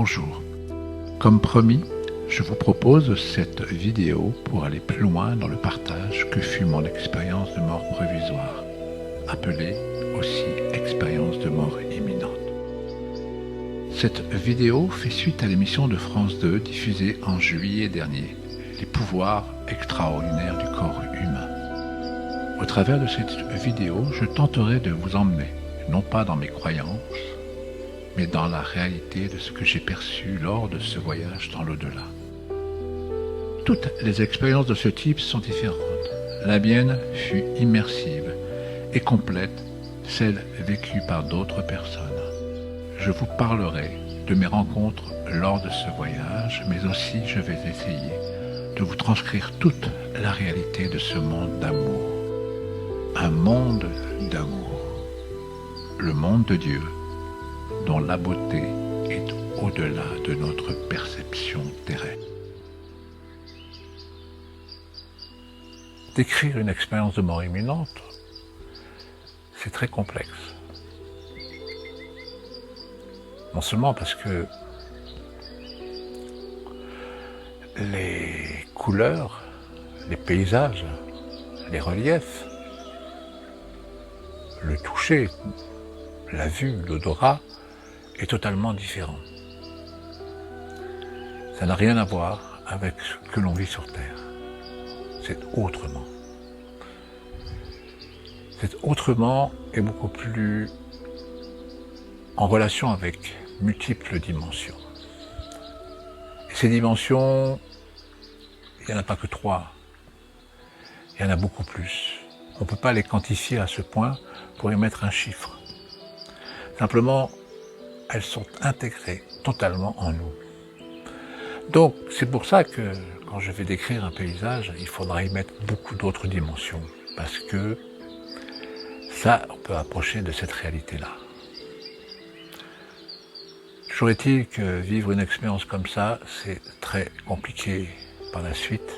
Bonjour. Comme promis, je vous propose cette vidéo pour aller plus loin dans le partage que fut mon expérience de mort provisoire, appelée aussi expérience de mort imminente. Cette vidéo fait suite à l'émission de France 2 diffusée en juillet dernier, Les pouvoirs extraordinaires du corps humain. Au travers de cette vidéo, je tenterai de vous emmener, non pas dans mes croyances, mais dans la réalité de ce que j'ai perçu lors de ce voyage dans l'au-delà. Toutes les expériences de ce type sont différentes. La mienne fut immersive et complète, celle vécue par d'autres personnes. Je vous parlerai de mes rencontres lors de ce voyage, mais aussi je vais essayer de vous transcrire toute la réalité de ce monde d'amour. Un monde d'amour. Le monde de Dieu, dont la beauté est au-delà de notre perception terrestre. Décrire une expérience de mort imminente, c'est très complexe. Non seulement parce que les couleurs, les paysages, les reliefs, le toucher, la vue, l'odorat est totalement différent. Ça n'a rien à voir avec ce que l'on vit sur Terre. C'est autrement. C'est autrement et beaucoup plus en relation avec multiples dimensions. Et ces dimensions, il n'y en a pas que 3. Il y en a beaucoup plus. On ne peut pas les quantifier à ce point pour y mettre un chiffre. Simplement, elles sont intégrées totalement en nous. Donc, c'est pour ça que quand je vais décrire un paysage, il faudra y mettre beaucoup d'autres dimensions, parce que ça, on peut approcher de cette réalité-là. Toujours est-il que vivre une expérience comme ça, c'est très compliqué par la suite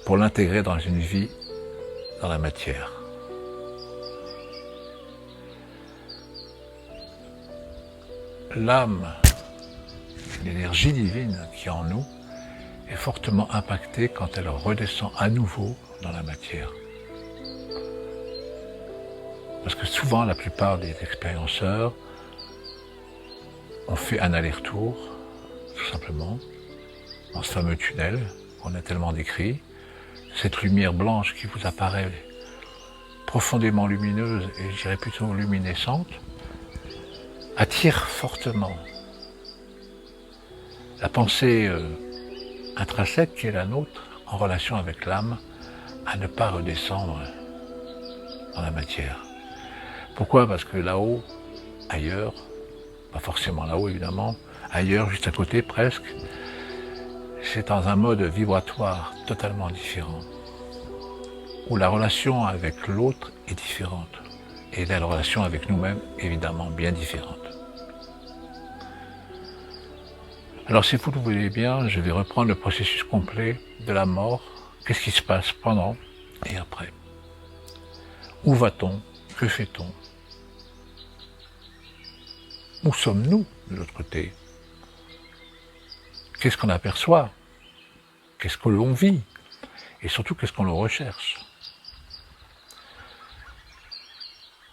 pour l'intégrer dans une vie dans la matière. L'âme, l'énergie divine qui est en nous, est fortement impactée quand elle redescend à nouveau dans la matière. Parce que souvent, la plupart des expérienceurs ont fait un aller-retour, tout simplement, dans ce fameux tunnel qu'on a tellement décrit. Cette lumière blanche qui vous apparaît profondément lumineuse et je dirais plutôt luminescente, attire fortement la pensée intrinsèque qui est la nôtre en relation avec l'âme à ne pas redescendre dans la matière. Pourquoi ? Parce que là-haut, ailleurs, pas forcément là-haut évidemment, ailleurs, juste à côté presque, c'est dans un mode vibratoire totalement différent, où la relation avec l'autre est différente, et la relation avec nous-mêmes évidemment bien différente. Alors si vous le voulez bien, je vais reprendre le processus complet de la mort. Qu'est-ce qui se passe pendant et après? Où va-t-on? Que fait-on? Où sommes-nous de l'autre côté? Qu'est-ce qu'on aperçoit? Qu'est-ce que l'on vit? Et surtout, qu'est-ce qu'on le recherche?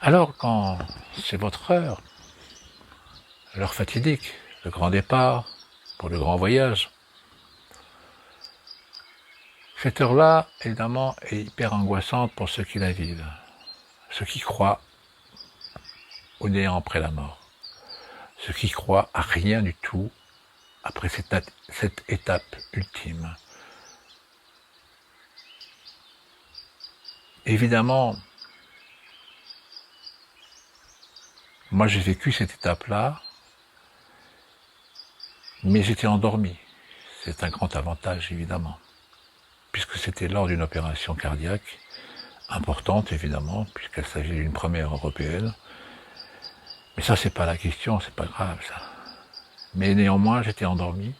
Alors quand c'est votre heure, l'heure fatidique, le grand départ, pour le grand voyage. Cette heure-là, évidemment, est hyper angoissante pour ceux qui la vivent, ceux qui croient au néant après la mort, ceux qui croient à rien du tout après cette étape ultime. Évidemment, moi j'ai vécu cette étape-là, mais j'étais endormi. C'est un grand avantage, évidemment, puisque c'était lors d'une opération cardiaque importante, évidemment, puisqu'il s'agit d'une première européenne. Mais ça, c'est pas la question, c'est pas grave, ça. Mais néanmoins, j'étais endormi.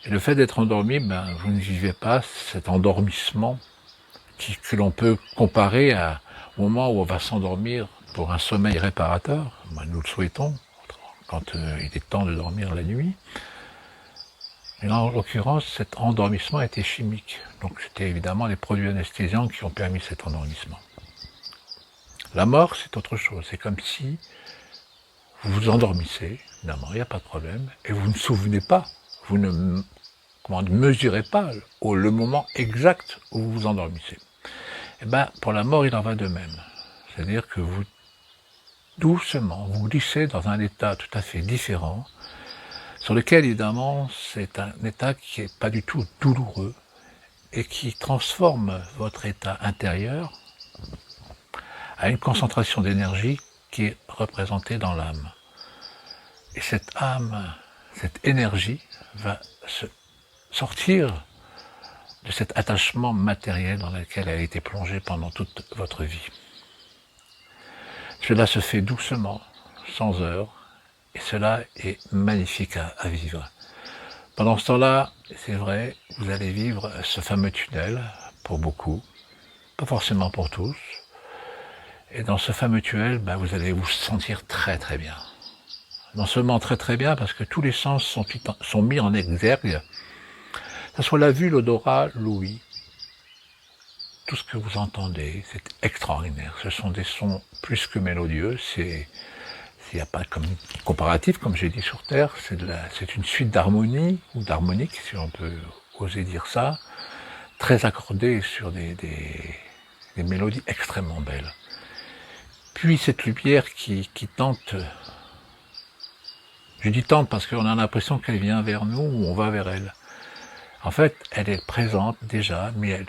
Et le fait d'être endormi, vous ne vivez pas cet endormissement que l'on peut comparer au moment où on va s'endormir pour un sommeil réparateur. Nous le souhaitons, quand il est temps de dormir la nuit. Et là, en l'occurrence, cet endormissement était chimique. Donc c'était évidemment les produits anesthésiants qui ont permis cet endormissement. La mort, c'est autre chose. C'est comme si vous vous endormissez, évidemment, il n'y a pas de problème, et vous ne vous souvenez pas, vous ne mesurez pas le moment exact où vous vous endormissez. Et bien, pour la mort, il en va de même. C'est-à-dire que vous, doucement, vous glissez dans un état tout à fait différent, sur lequel, évidemment, c'est un état qui n'est pas du tout douloureux et qui transforme votre état intérieur à une concentration d'énergie qui est représentée dans l'âme. Et cette âme, cette énergie va se sortir de cet attachement matériel dans lequel elle a été plongée pendant toute votre vie. Cela se fait doucement, sans heurts, et cela est magnifique à vivre. Pendant ce temps-là, c'est vrai, vous allez vivre ce fameux tunnel, pour beaucoup, pas forcément pour tous, et dans ce fameux tunnel, vous allez vous sentir très très bien. Non seulement très très bien, parce que tous les sens sont mis en exergue, que ce soit la vue, l'odorat, l'ouïe, tout ce que vous entendez, c'est extraordinaire. Ce sont des sons plus que mélodieux, il n'y a pas comme comparatif, comme j'ai dit sur Terre, c'est une suite d'harmonies, ou d'harmoniques, si on peut oser dire ça, très accordées sur des mélodies extrêmement belles. Puis cette lumière qui tente, je dis tente parce qu'on a l'impression qu'elle vient vers nous ou on va vers elle. En fait, elle est présente déjà, mais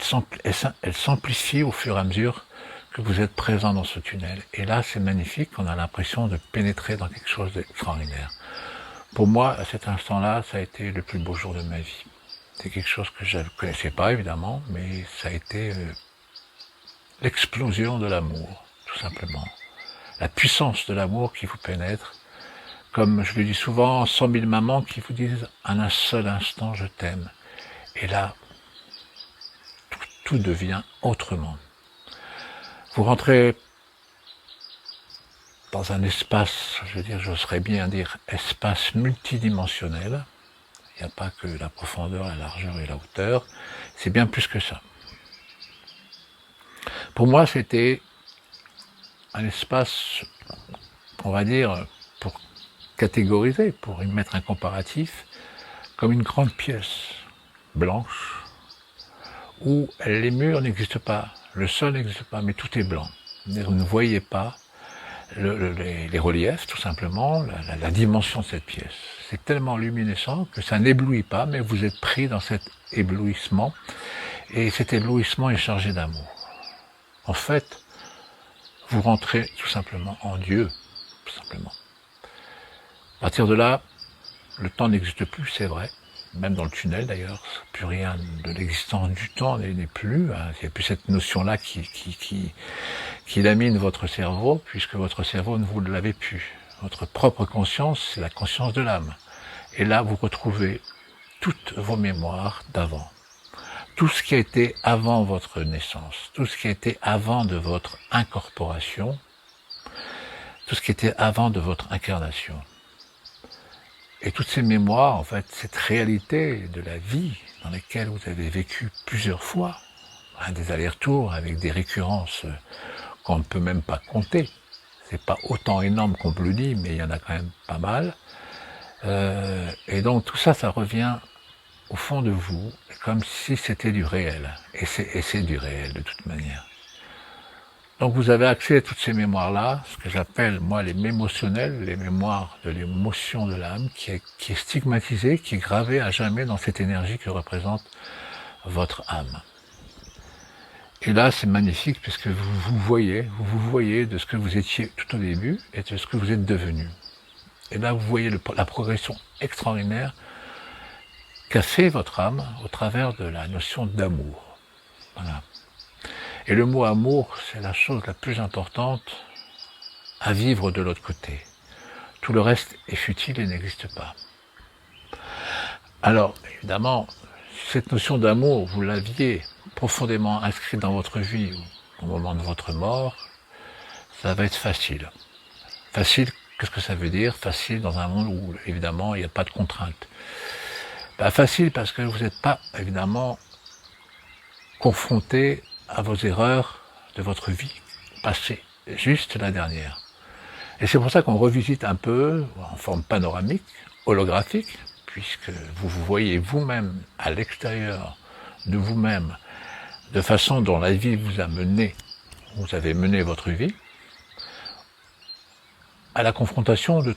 elle s'amplifie au fur et à mesure que vous êtes présent dans ce tunnel. Et là, c'est magnifique, on a l'impression de pénétrer dans quelque chose d'extraordinaire. Pour moi, à cet instant-là, ça a été le plus beau jour de ma vie. C'est quelque chose que je ne connaissais pas, évidemment, mais ça a été l'explosion de l'amour, tout simplement. La puissance de l'amour qui vous pénètre, comme je le dis souvent, 100 000 mamans qui vous disent en un seul instant, je t'aime. Et là, tout devient autrement. Vous rentrez dans un espace, j'oserais bien dire, espace multidimensionnel. Il n'y a pas que la profondeur, la largeur et la hauteur. C'est bien plus que ça. Pour moi, c'était un espace, on va dire, pour catégoriser, pour y mettre un comparatif, comme une grande pièce blanche, où les murs n'existent pas, le sol n'existe pas, mais tout est blanc. Vous ne voyez pas les reliefs, tout simplement, la dimension de cette pièce. C'est tellement luminescent que ça n'éblouit pas, mais vous êtes pris dans cet éblouissement, et cet éblouissement est chargé d'amour. En fait, vous rentrez tout simplement en Dieu, tout simplement. À partir de là, le temps n'existe plus, c'est vrai. Même dans le tunnel d'ailleurs, plus rien de l'existence du temps n'est plus. Il n'y a plus cette notion-là qui lamine votre cerveau, puisque votre cerveau ne vous l'avez plus. Votre propre conscience, c'est la conscience de l'âme. Et là, vous retrouvez toutes vos mémoires d'avant. Tout ce qui a été avant votre naissance, tout ce qui a été avant de votre incorporation, tout ce qui était avant de votre incarnation. Et toutes ces mémoires, en fait, cette réalité de la vie dans laquelle vous avez vécu plusieurs fois, des allers-retours avec des récurrences qu'on ne peut même pas compter. C'est pas autant énorme qu'on peut le dire, mais il y en a quand même pas mal. Et donc tout ça, ça revient au fond de vous, comme si c'était du réel. Et c'est du réel de toute manière. Donc vous avez accès à toutes ces mémoires-là, ce que j'appelle, moi, les mémotionnels, les mémoires de l'émotion de l'âme, qui est stigmatisée, qui est gravée à jamais dans cette énergie que représente votre âme. Et là, c'est magnifique, puisque vous vous voyez de ce que vous étiez tout au début, et de ce que vous êtes devenu. Et là, vous voyez la progression extraordinaire qu'a fait votre âme au travers de la notion d'amour. Voilà. Et le mot amour, c'est la chose la plus importante à vivre de l'autre côté. Tout le reste est futile et n'existe pas. Alors, évidemment, si cette notion d'amour, vous l'aviez profondément inscrite dans votre vie au moment de votre mort, ça va être facile. Facile Qu'est-ce que ça veut dire facile dans un monde où évidemment il n'y a pas de contraintes? Facile parce que vous n'êtes pas évidemment confronté à vos erreurs de votre vie passée, juste la dernière. Et c'est pour ça qu'on revisite un peu, en forme panoramique, holographique, puisque vous vous voyez vous-même à l'extérieur de vous-même, de façon dont la vie vous a mené, vous avez mené votre vie, à la confrontation de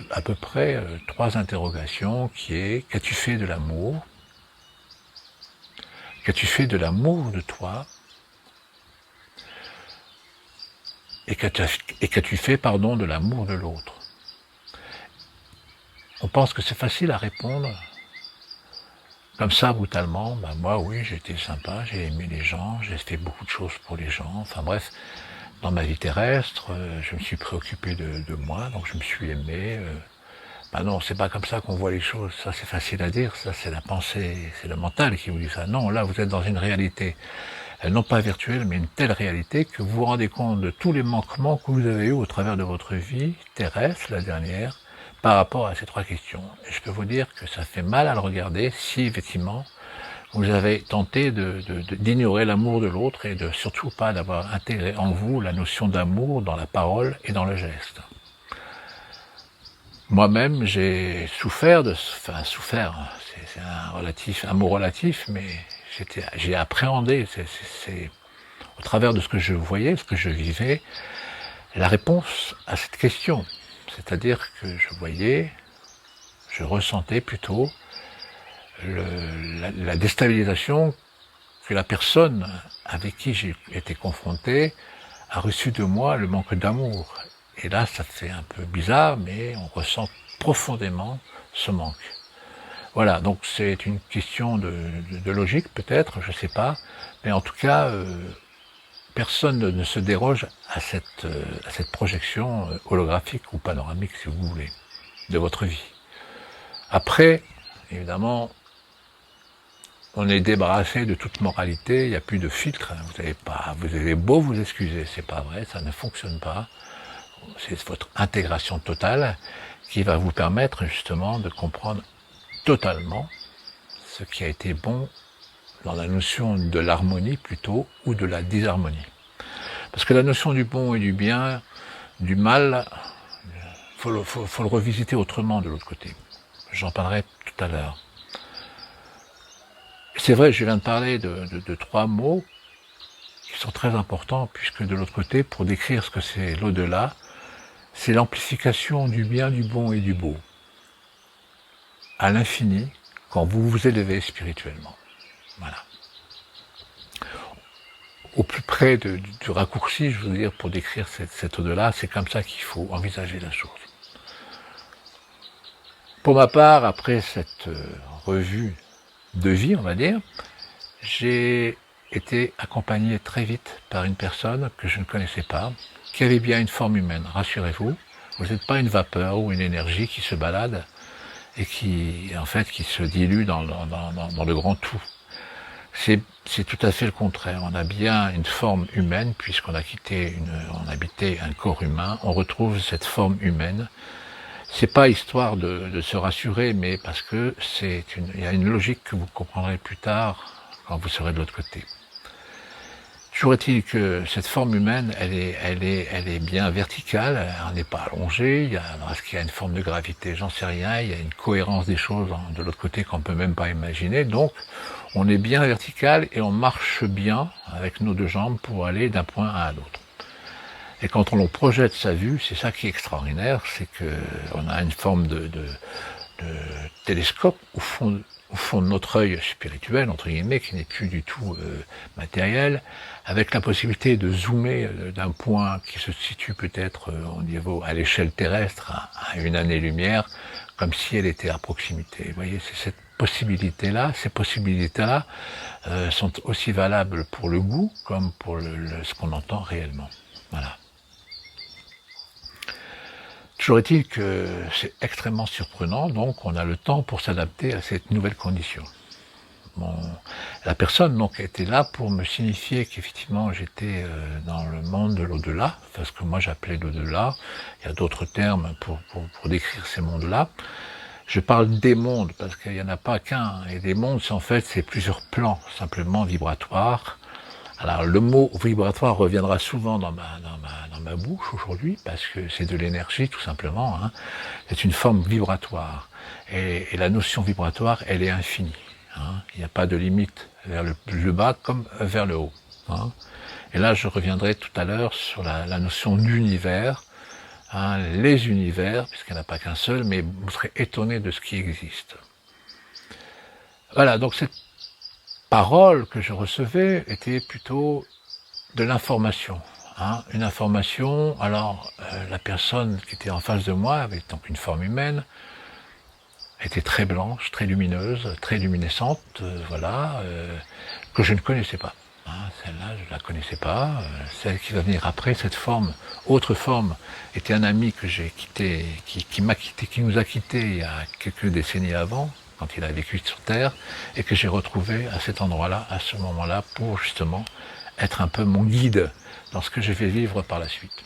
à peu près trois interrogations qui est: qu'as-tu fait de l'amour? Qu'as-tu fait de l'amour de toi? Et qu'as-tu fait, de l'amour de l'autre? On pense que c'est facile à répondre, comme ça, brutalement. Moi, oui, j'ai été sympa, j'ai aimé les gens, j'ai fait beaucoup de choses pour les gens. Enfin bref, dans ma vie terrestre, je me suis préoccupé de moi, donc je me suis aimé. Non, c'est pas comme ça qu'on voit les choses. Ça, c'est facile à dire. Ça, c'est la pensée, c'est le mental qui vous dit ça. Non, là, vous êtes dans une réalité, non pas virtuelle, mais une telle réalité que vous vous rendez compte de tous les manquements que vous avez eus au travers de votre vie terrestre, la dernière, par rapport à ces trois questions. Et je peux vous dire que ça fait mal à le regarder si, effectivement, vous avez tenté d'ignorer l'amour de l'autre et de surtout pas d'avoir intégré en vous la notion d'amour dans la parole et dans le geste. Moi-même, j'ai souffert c'est un mot relatif, mais j'ai appréhendé, c'est au travers de ce que je voyais, ce que je vivais, la réponse à cette question. C'est-à-dire que je ressentais plutôt la déstabilisation que la personne avec qui j'ai été confronté a reçu de moi, le manque d'amour. Et là, ça fait un peu bizarre, mais on ressent profondément ce manque. Voilà, donc c'est une question de logique peut-être, je sais pas, mais en tout cas, personne ne se déroge à cette projection holographique ou panoramique, si vous voulez, de votre vie. Après, évidemment, on est débarrassé de toute moralité, il n'y a plus de filtre, vous avez beau vous excuser, c'est pas vrai, ça ne fonctionne pas. C'est votre intégration totale qui va vous permettre justement de comprendre totalement ce qui a été bon dans la notion de l'harmonie plutôt, ou de la disharmonie. Parce que la notion du bon et du bien, du mal, faut le revisiter autrement de l'autre côté. J'en parlerai tout à l'heure. C'est vrai, je viens de parler de trois mots qui sont très importants, puisque de l'autre côté, pour décrire ce que c'est l'au-delà, c'est l'amplification du bien, du bon et du beau, à l'infini, quand vous vous élevez spirituellement. Voilà. Au plus près du raccourci, je veux dire, pour décrire cet au-delà, c'est comme ça qu'il faut envisager la chose. Pour ma part, après cette revue de vie, on va dire, j'ai été accompagné très vite par une personne que je ne connaissais pas, qui avait bien une forme humaine, rassurez-vous. Vous n'êtes pas une vapeur ou une énergie qui se balade et qui se dilue dans le grand tout. C'est tout à fait le contraire. On a bien une forme humaine, puisqu'on a on habitait un corps humain, on retrouve cette forme humaine. C'est pas histoire de se rassurer, mais parce que il y a une logique que vous comprendrez plus tard quand vous serez de l'autre côté. Toujours est-il que cette forme humaine, elle est bien verticale, elle n'est pas allongée, est-ce qu'il y a une forme de gravité, j'en sais rien, il y a une cohérence des choses de l'autre côté qu'on peut même pas imaginer, donc on est bien vertical et on marche bien avec nos deux jambes pour aller d'un point à un autre. Et quand on projette sa vue, c'est ça qui est extraordinaire, c'est qu'on a une forme de télescope au fond de notre œil spirituel, entre guillemets, qui n'est plus du tout matériel, avec la possibilité de zoomer d'un point qui se situe peut-être au niveau, à l'échelle terrestre, à une année-lumière, comme si elle était à proximité. Vous voyez, c'est cette possibilité-là, ces possibilités-là sont aussi valables pour le goût comme pour ce qu'on entend réellement. Voilà. Toujours est-il que c'est extrêmement surprenant, donc on a le temps pour s'adapter à cette nouvelle condition. La personne donc était là pour me signifier qu'effectivement j'étais dans le monde de l'au-delà, parce que moi j'appelais l'au-delà, il y a d'autres termes pour décrire ces mondes-là. Je parle des mondes, parce qu'il n'y en a pas qu'un, et des mondes, en fait, c'est plusieurs plans, simplement vibratoires. Alors le mot vibratoire reviendra souvent dans ma bouche aujourd'hui, parce que c'est de l'énergie tout simplement, hein. C'est une forme vibratoire, et la notion vibratoire, elle est infinie, hein. Il n'y a pas de limite vers le bas comme vers le haut, hein. Et là je reviendrai tout à l'heure sur la notion d'univers, hein, les univers, puisqu'il n'y en a pas qu'un seul, mais vous serez étonné de ce qui existe. Voilà, donc cette parole que je recevais était plutôt de l'information, hein, une information. Alors la personne qui était en face de moi avait donc une forme humaine, était très blanche, très lumineuse, très luminescente, voilà, que je ne connaissais pas. Hein, celle-là, je ne la connaissais pas. Celle qui va venir après, cette forme, autre forme, était un ami que j'ai quitté, qui m'a quitté, qui nous a quittés il y a quelques décennies avant, quand il a vécu sur Terre, et que j'ai retrouvé à cet endroit-là, à ce moment-là, pour justement être un peu mon guide dans ce que je vais vivre par la suite.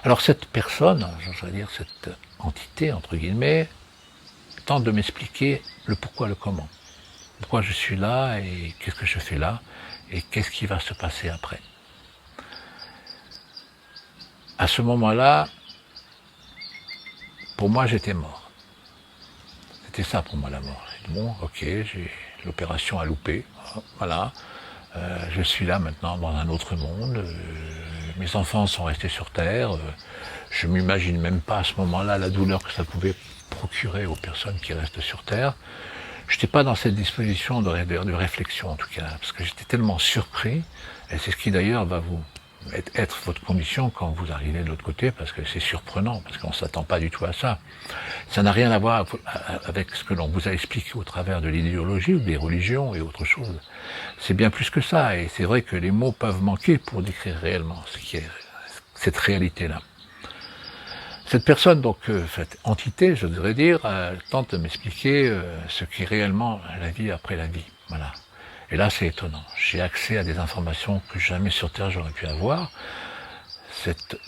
Alors cette personne, j'oserais dire cette entité, entre guillemets, tente de m'expliquer le pourquoi, le comment. Pourquoi je suis là et qu'est-ce que je fais là et qu'est-ce qui va se passer après. À ce moment-là, pour moi, j'étais mort. C'était ça pour moi la mort. J'ai dit, bon, ok, l'opération a loupé, voilà. Je suis là maintenant dans un autre monde. Mes enfants sont restés sur Terre. Je m'imagine même pas à ce moment-là la douleur que ça pouvait procurer aux personnes qui restent sur Terre. Je n'étais pas dans cette disposition de réflexion en tout cas, parce que j'étais tellement surpris, et c'est ce qui d'ailleurs va vous être votre condition quand vous arrivez de l'autre côté, parce que c'est surprenant, parce qu'on ne s'attend pas du tout à ça. Ça n'a rien à voir avec ce que l'on vous a expliqué au travers de l'idéologie ou des religions et autre chose. C'est bien plus que ça, et c'est vrai que les mots peuvent manquer pour décrire réellement ce qui est cette réalité-là. Cette personne, donc, cette entité, je devrais dire, tente de m'expliquer ce qu'est réellement la vie après la vie. Voilà. Et là, c'est étonnant. J'ai accès à des informations que jamais sur Terre j'aurais pu avoir. Cette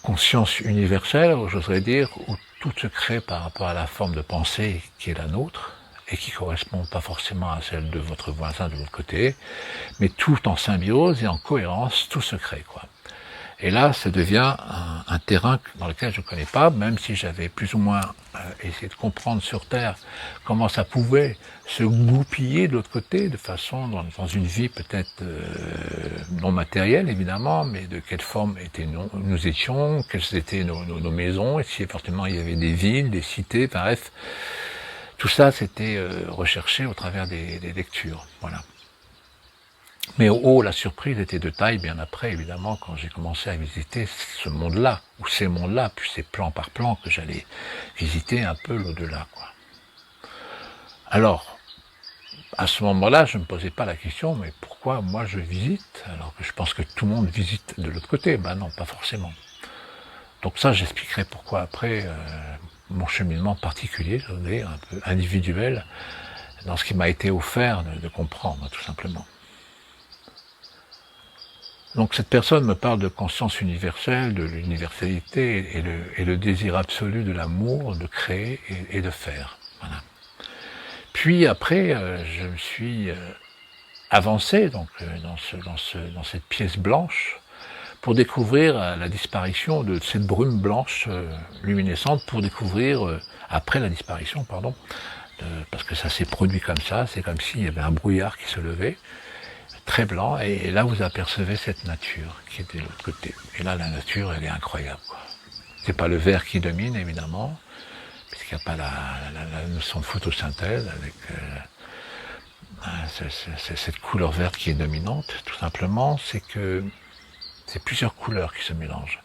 conscience universelle, j'oserais dire, où tout se crée par rapport à la forme de pensée qui est la nôtre, et qui correspond pas forcément à celle de votre voisin de l'autre côté, mais tout en symbiose et en cohérence, tout se crée, quoi. Et là, ça devient un terrain dans lequel je ne connais pas, même si j'avais plus ou moins essayé de comprendre sur Terre comment ça pouvait se goupiller de l'autre côté, de façon, dans une vie peut-être non matérielle évidemment, mais de quelle forme nous étions, quelles étaient nos maisons, et si forcément il y avait des villes, des cités, enfin bref. Tout ça, c'était recherché au travers des lectures, voilà. Mais la surprise était de taille bien après, évidemment, quand j'ai commencé à visiter ce monde-là, ou ces mondes-là, puis ces plans par plan que j'allais visiter un peu l'au-delà, quoi. Alors, à ce moment-là, je ne me posais pas la question, mais pourquoi moi je visite, alors que je pense que tout le monde visite de l'autre côté? Ben non, pas forcément. Donc ça, j'expliquerai pourquoi après mon cheminement particulier, je veux dire, un peu individuel, dans ce qui m'a été offert de comprendre, tout simplement. Donc cette personne me parle de conscience universelle, de l'universalité et le désir absolu de l'amour, de créer et de faire. Voilà. Puis après, je me suis avancé donc, dans cette pièce blanche pour découvrir la disparition de cette brume blanche luminescente, pour découvrir, après la disparition, pardon, parce que ça s'est produit comme ça, c'est comme s'il y avait un brouillard qui se levait, très blanc, et là vous apercevez cette nature qui est de l'autre côté. Et là la nature elle est incroyable, quoi. C'est pas le vert qui domine évidemment, puisqu'il n'y a pas la notion de photosynthèse avec cette couleur verte qui est dominante. Tout simplement, c'est que c'est plusieurs couleurs qui se mélangent.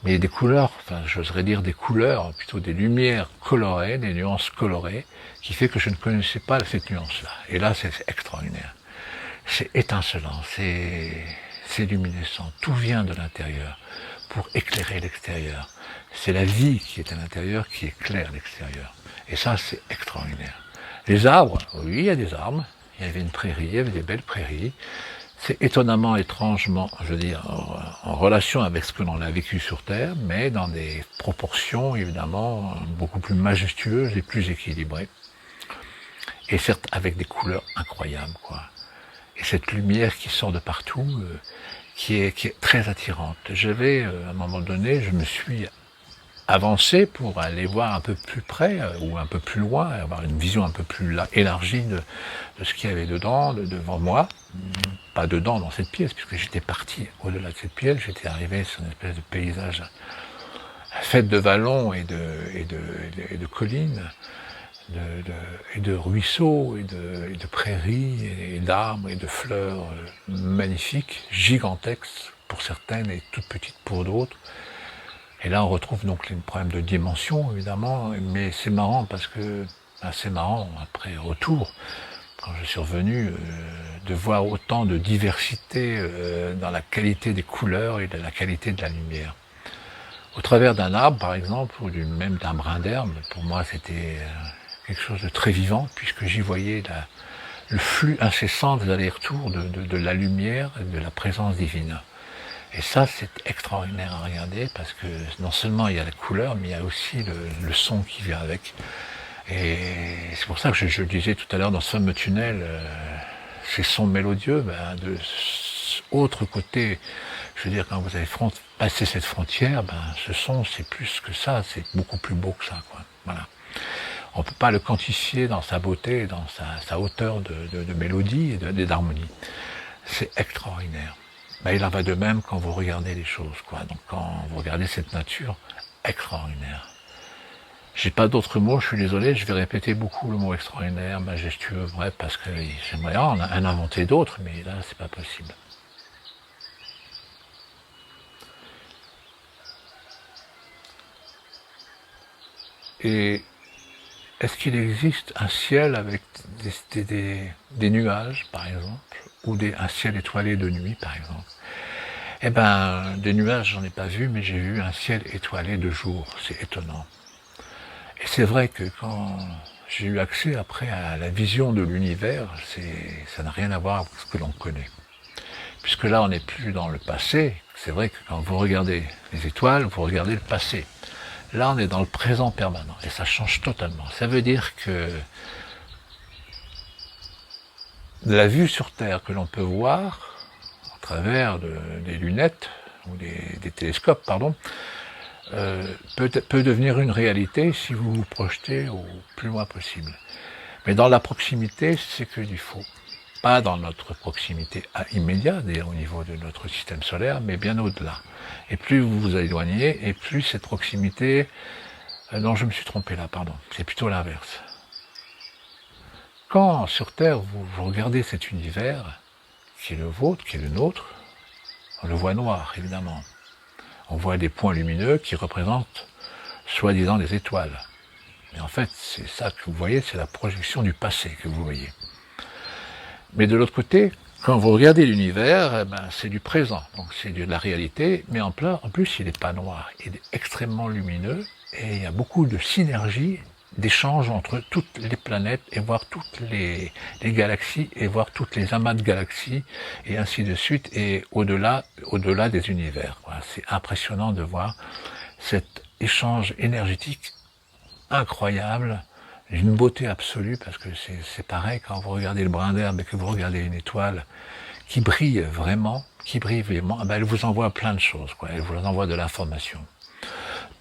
Mais des couleurs, enfin j'oserais dire des couleurs, plutôt des lumières colorées, des nuances colorées, qui fait que je ne connaissais pas cette nuance-là. Et là c'est extraordinaire. C'est étincelant, c'est luminescent, tout vient de l'intérieur. pour éclairer l'extérieur. C'est la vie qui est à l'intérieur qui éclaire l'extérieur. Et ça, c'est extraordinaire. Les arbres, oui, il y a des arbres. Il y avait une prairie, il y avait des belles prairies. C'est étonnamment, étrangement, je veux dire, en relation avec ce que l'on a vécu sur Terre, mais dans des proportions, évidemment, beaucoup plus majestueuses et plus équilibrées. Et certes, avec des couleurs incroyables, quoi. Et cette lumière qui sort de partout, qui est très attirante. J'avais, à un moment donné, je me suis avancé pour aller voir un peu plus près ou un peu plus loin, avoir une vision un peu plus élargie de ce qu'il y avait dedans, devant moi. Pas dedans dans cette pièce, puisque j'étais parti au-delà de cette pièce, j'étais arrivé sur une espèce de paysage fait de vallons et de collines, et de ruisseaux, et de prairies, et d'arbres, et de fleurs magnifiques, gigantesques pour certaines et toutes petites pour d'autres. Et là, on retrouve donc les problèmes de dimension, évidemment, mais c'est marrant parce que, c'est marrant, après retour, quand je suis revenu, de voir autant de diversité dans la qualité des couleurs et de la qualité de la lumière. Au travers d'un arbre, par exemple, ou même d'un brin d'herbe, pour moi, c'était quelque chose de très vivant, puisque j'y voyais le flux incessant des allers-retours de la lumière et de la présence divine. Et ça, c'est extraordinaire à regarder parce que non seulement il y a la couleur, mais il y a aussi le son qui vient avec. Et c'est pour ça que je le disais tout à l'heure dans ce fameux tunnel, ces sons mélodieux, de autre côté, je veux dire, quand vous avez passé cette frontière, ce son, c'est plus que ça, c'est beaucoup plus beau que ça, quoi. Voilà. On ne peut pas le quantifier dans sa beauté, dans sa hauteur de mélodie et d'harmonie. C'est extraordinaire. Il en va de même quand vous regardez les choses, quoi. Donc quand vous regardez cette nature extraordinaire. J'ai pas d'autres mots, je suis désolé, je vais répéter beaucoup le mot extraordinaire, majestueux, bref, parce que j'aimerais en inventer d'autres, mais là c'est pas possible. Et est-ce qu'il existe un ciel avec des nuages, par exemple, ou un ciel étoilé de nuit, par exemple? Des nuages, j'en ai pas vu, mais j'ai vu un ciel étoilé de jour, c'est étonnant. Et c'est vrai que quand j'ai eu accès après à la vision de l'univers, ça n'a rien à voir avec ce que l'on connaît. Puisque là, on n'est plus dans le passé. C'est vrai que quand vous regardez les étoiles, vous regardez le passé. Là, on est dans le présent permanent. Et ça change totalement. Ça veut dire que la vue sur Terre que l'on peut voir à travers des lunettes, ou des télescopes, pardon, peut devenir une réalité si vous vous projetez au plus loin possible. Mais dans la proximité, c'est que du faux. Pas dans notre proximité immédiate, au niveau de notre système solaire, mais bien au-delà. Et plus vous vous éloignez, et plus cette proximité... non, je me suis trompé là, pardon. C'est plutôt l'inverse. Quand, sur Terre, vous regardez cet univers, qui est le vôtre, qui est le nôtre, on le voit noir, évidemment. On voit des points lumineux qui représentent, soi-disant, des étoiles. Mais en fait, c'est ça que vous voyez, c'est la projection du passé que vous voyez. Mais de l'autre côté, quand vous regardez l'univers, c'est du présent, donc c'est de la réalité, mais en plus, il n'est pas noir, il est extrêmement lumineux, et il y a beaucoup de synergie, d'échanges entre toutes les planètes, et voir toutes les galaxies, et voir toutes les amas de galaxies, et ainsi de suite, et au-delà des univers. Voilà, c'est impressionnant de voir cet échange énergétique incroyable, une beauté absolue, parce que c'est pareil quand vous regardez le brin d'herbe et que vous regardez une étoile qui brille vraiment, elle vous envoie plein de choses, quoi. Elle vous envoie de l'information.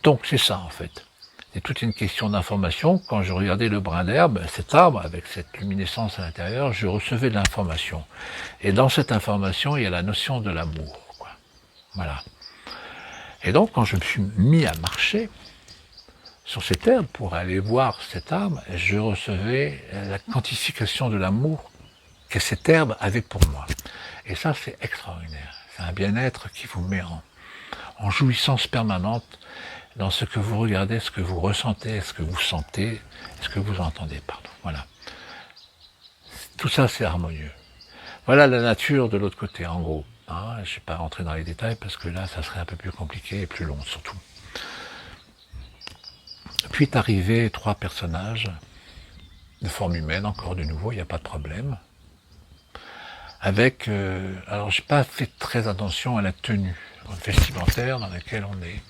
Donc c'est ça en fait. C'est toute une question d'information. Quand je regardais le brin d'herbe, cet arbre, avec cette luminescence à l'intérieur, je recevais de l'information. Et dans cette information, il y a la notion de l'amour, quoi. Voilà. Et donc quand je me suis mis à marcher sur cette herbe pour aller voir cet arbre, je recevais la quantification de l'amour que cette herbe avait pour moi. Et ça, c'est extraordinaire. C'est un bien-être qui vous met en jouissance permanente dans ce que vous regardez, ce que vous ressentez, ce que vous sentez, ce que vous entendez, pardon. Voilà. Tout ça, c'est harmonieux. Voilà la nature de l'autre côté, en gros. Hein, je ne vais pas rentrer dans les détails parce que là, ça serait un peu plus compliqué et plus long surtout. Puis est arrivé 3 personnages de forme humaine, encore de nouveau, il n'y a pas de problème. Avec, alors j'ai pas fait très attention à la tenue vestimentaire dans laquelle on est.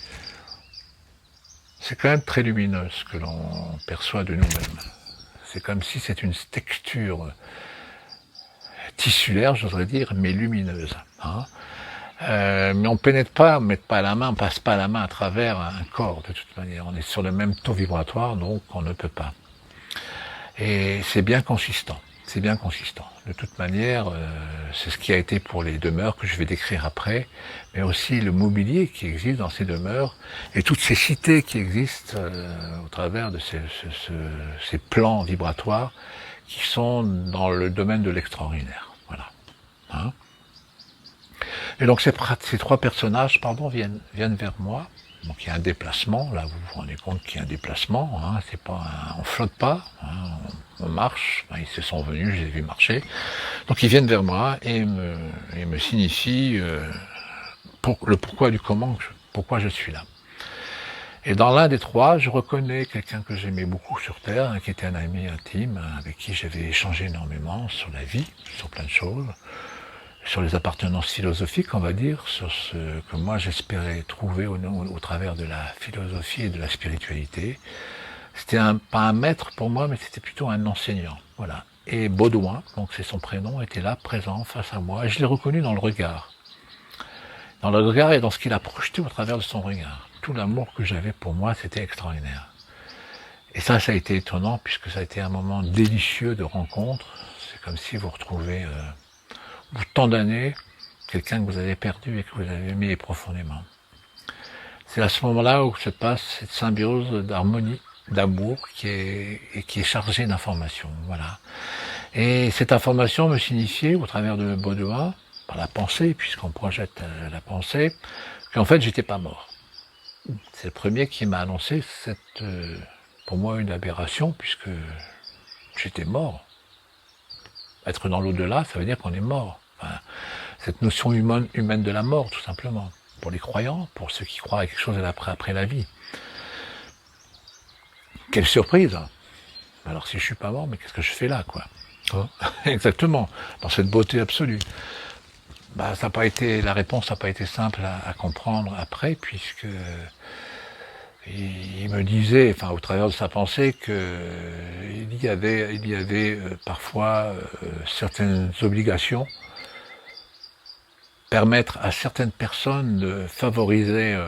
C'est quand même très lumineux ce que l'on perçoit de nous-mêmes. C'est comme si c'est une texture tissulaire, j'oserais dire, mais lumineuse. Hein. Mais on pénètre pas, on met pas la main, on passe pas la main à travers un corps de toute manière. On est sur le même taux vibratoire, donc on ne peut pas. Et c'est bien consistant. C'est bien consistant. De toute manière, c'est ce qui a été pour les demeures que je vais décrire après, mais aussi le mobilier qui existe dans ces demeures et toutes ces cités qui existent au travers de ces plans vibratoires qui sont dans le domaine de l'extraordinaire. Voilà. Hein. Et donc ces 3 personnages, viennent vers moi. Donc il y a un déplacement, là vous vous rendez compte qu'il y a un déplacement, hein, c'est pas on flotte pas, hein, on marche, ils se sont venus, je les ai vus marcher. Donc ils viennent vers moi et me signifient le pourquoi du comment, pourquoi je suis là. Et dans l'un des 3, je reconnais quelqu'un que j'aimais beaucoup sur Terre, qui était un ami intime, avec qui j'avais échangé énormément sur la vie, sur plein de choses, sur les appartenances philosophiques, on va dire, sur ce que moi j'espérais trouver au travers de la philosophie et de la spiritualité. C'était pas un maître pour moi, mais c'était plutôt un enseignant. Voilà. Et Baudouin, donc c'est son prénom, était là, présent, face à moi, et je l'ai reconnu dans le regard. Dans le regard et dans ce qu'il a projeté au travers de son regard. Tout l'amour que j'avais pour moi, c'était extraordinaire. Et ça a été étonnant, puisque ça a été un moment délicieux de rencontre. C'est comme si vous retrouvez... au bout de tant d'années, quelqu'un que vous avez perdu et que vous avez aimé profondément. C'est à ce moment-là où se passe cette symbiose d'harmonie, d'amour qui est chargée d'informations. Voilà. Et cette information me signifiait, au travers de Baudouin, par la pensée, puisqu'on projette la pensée, qu'en fait j'étais pas mort. C'est le premier qui m'a annoncé cette, pour moi, une aberration, puisque j'étais mort. Être dans l'au-delà, ça veut dire qu'on est mort. Enfin, cette notion humaine de la mort, tout simplement. Pour les croyants, pour ceux qui croient à quelque chose après la vie. Quelle surprise! Alors si je suis pas mort, mais qu'est-ce que je fais là, quoi? Exactement, dans cette beauté absolue. Ça n'a pas été, la réponse n'a pas été simple à comprendre après, puisque il me disait, enfin au travers de sa pensée, qu'il y avait parfois certaines obligations, permettre à certaines personnes de favoriser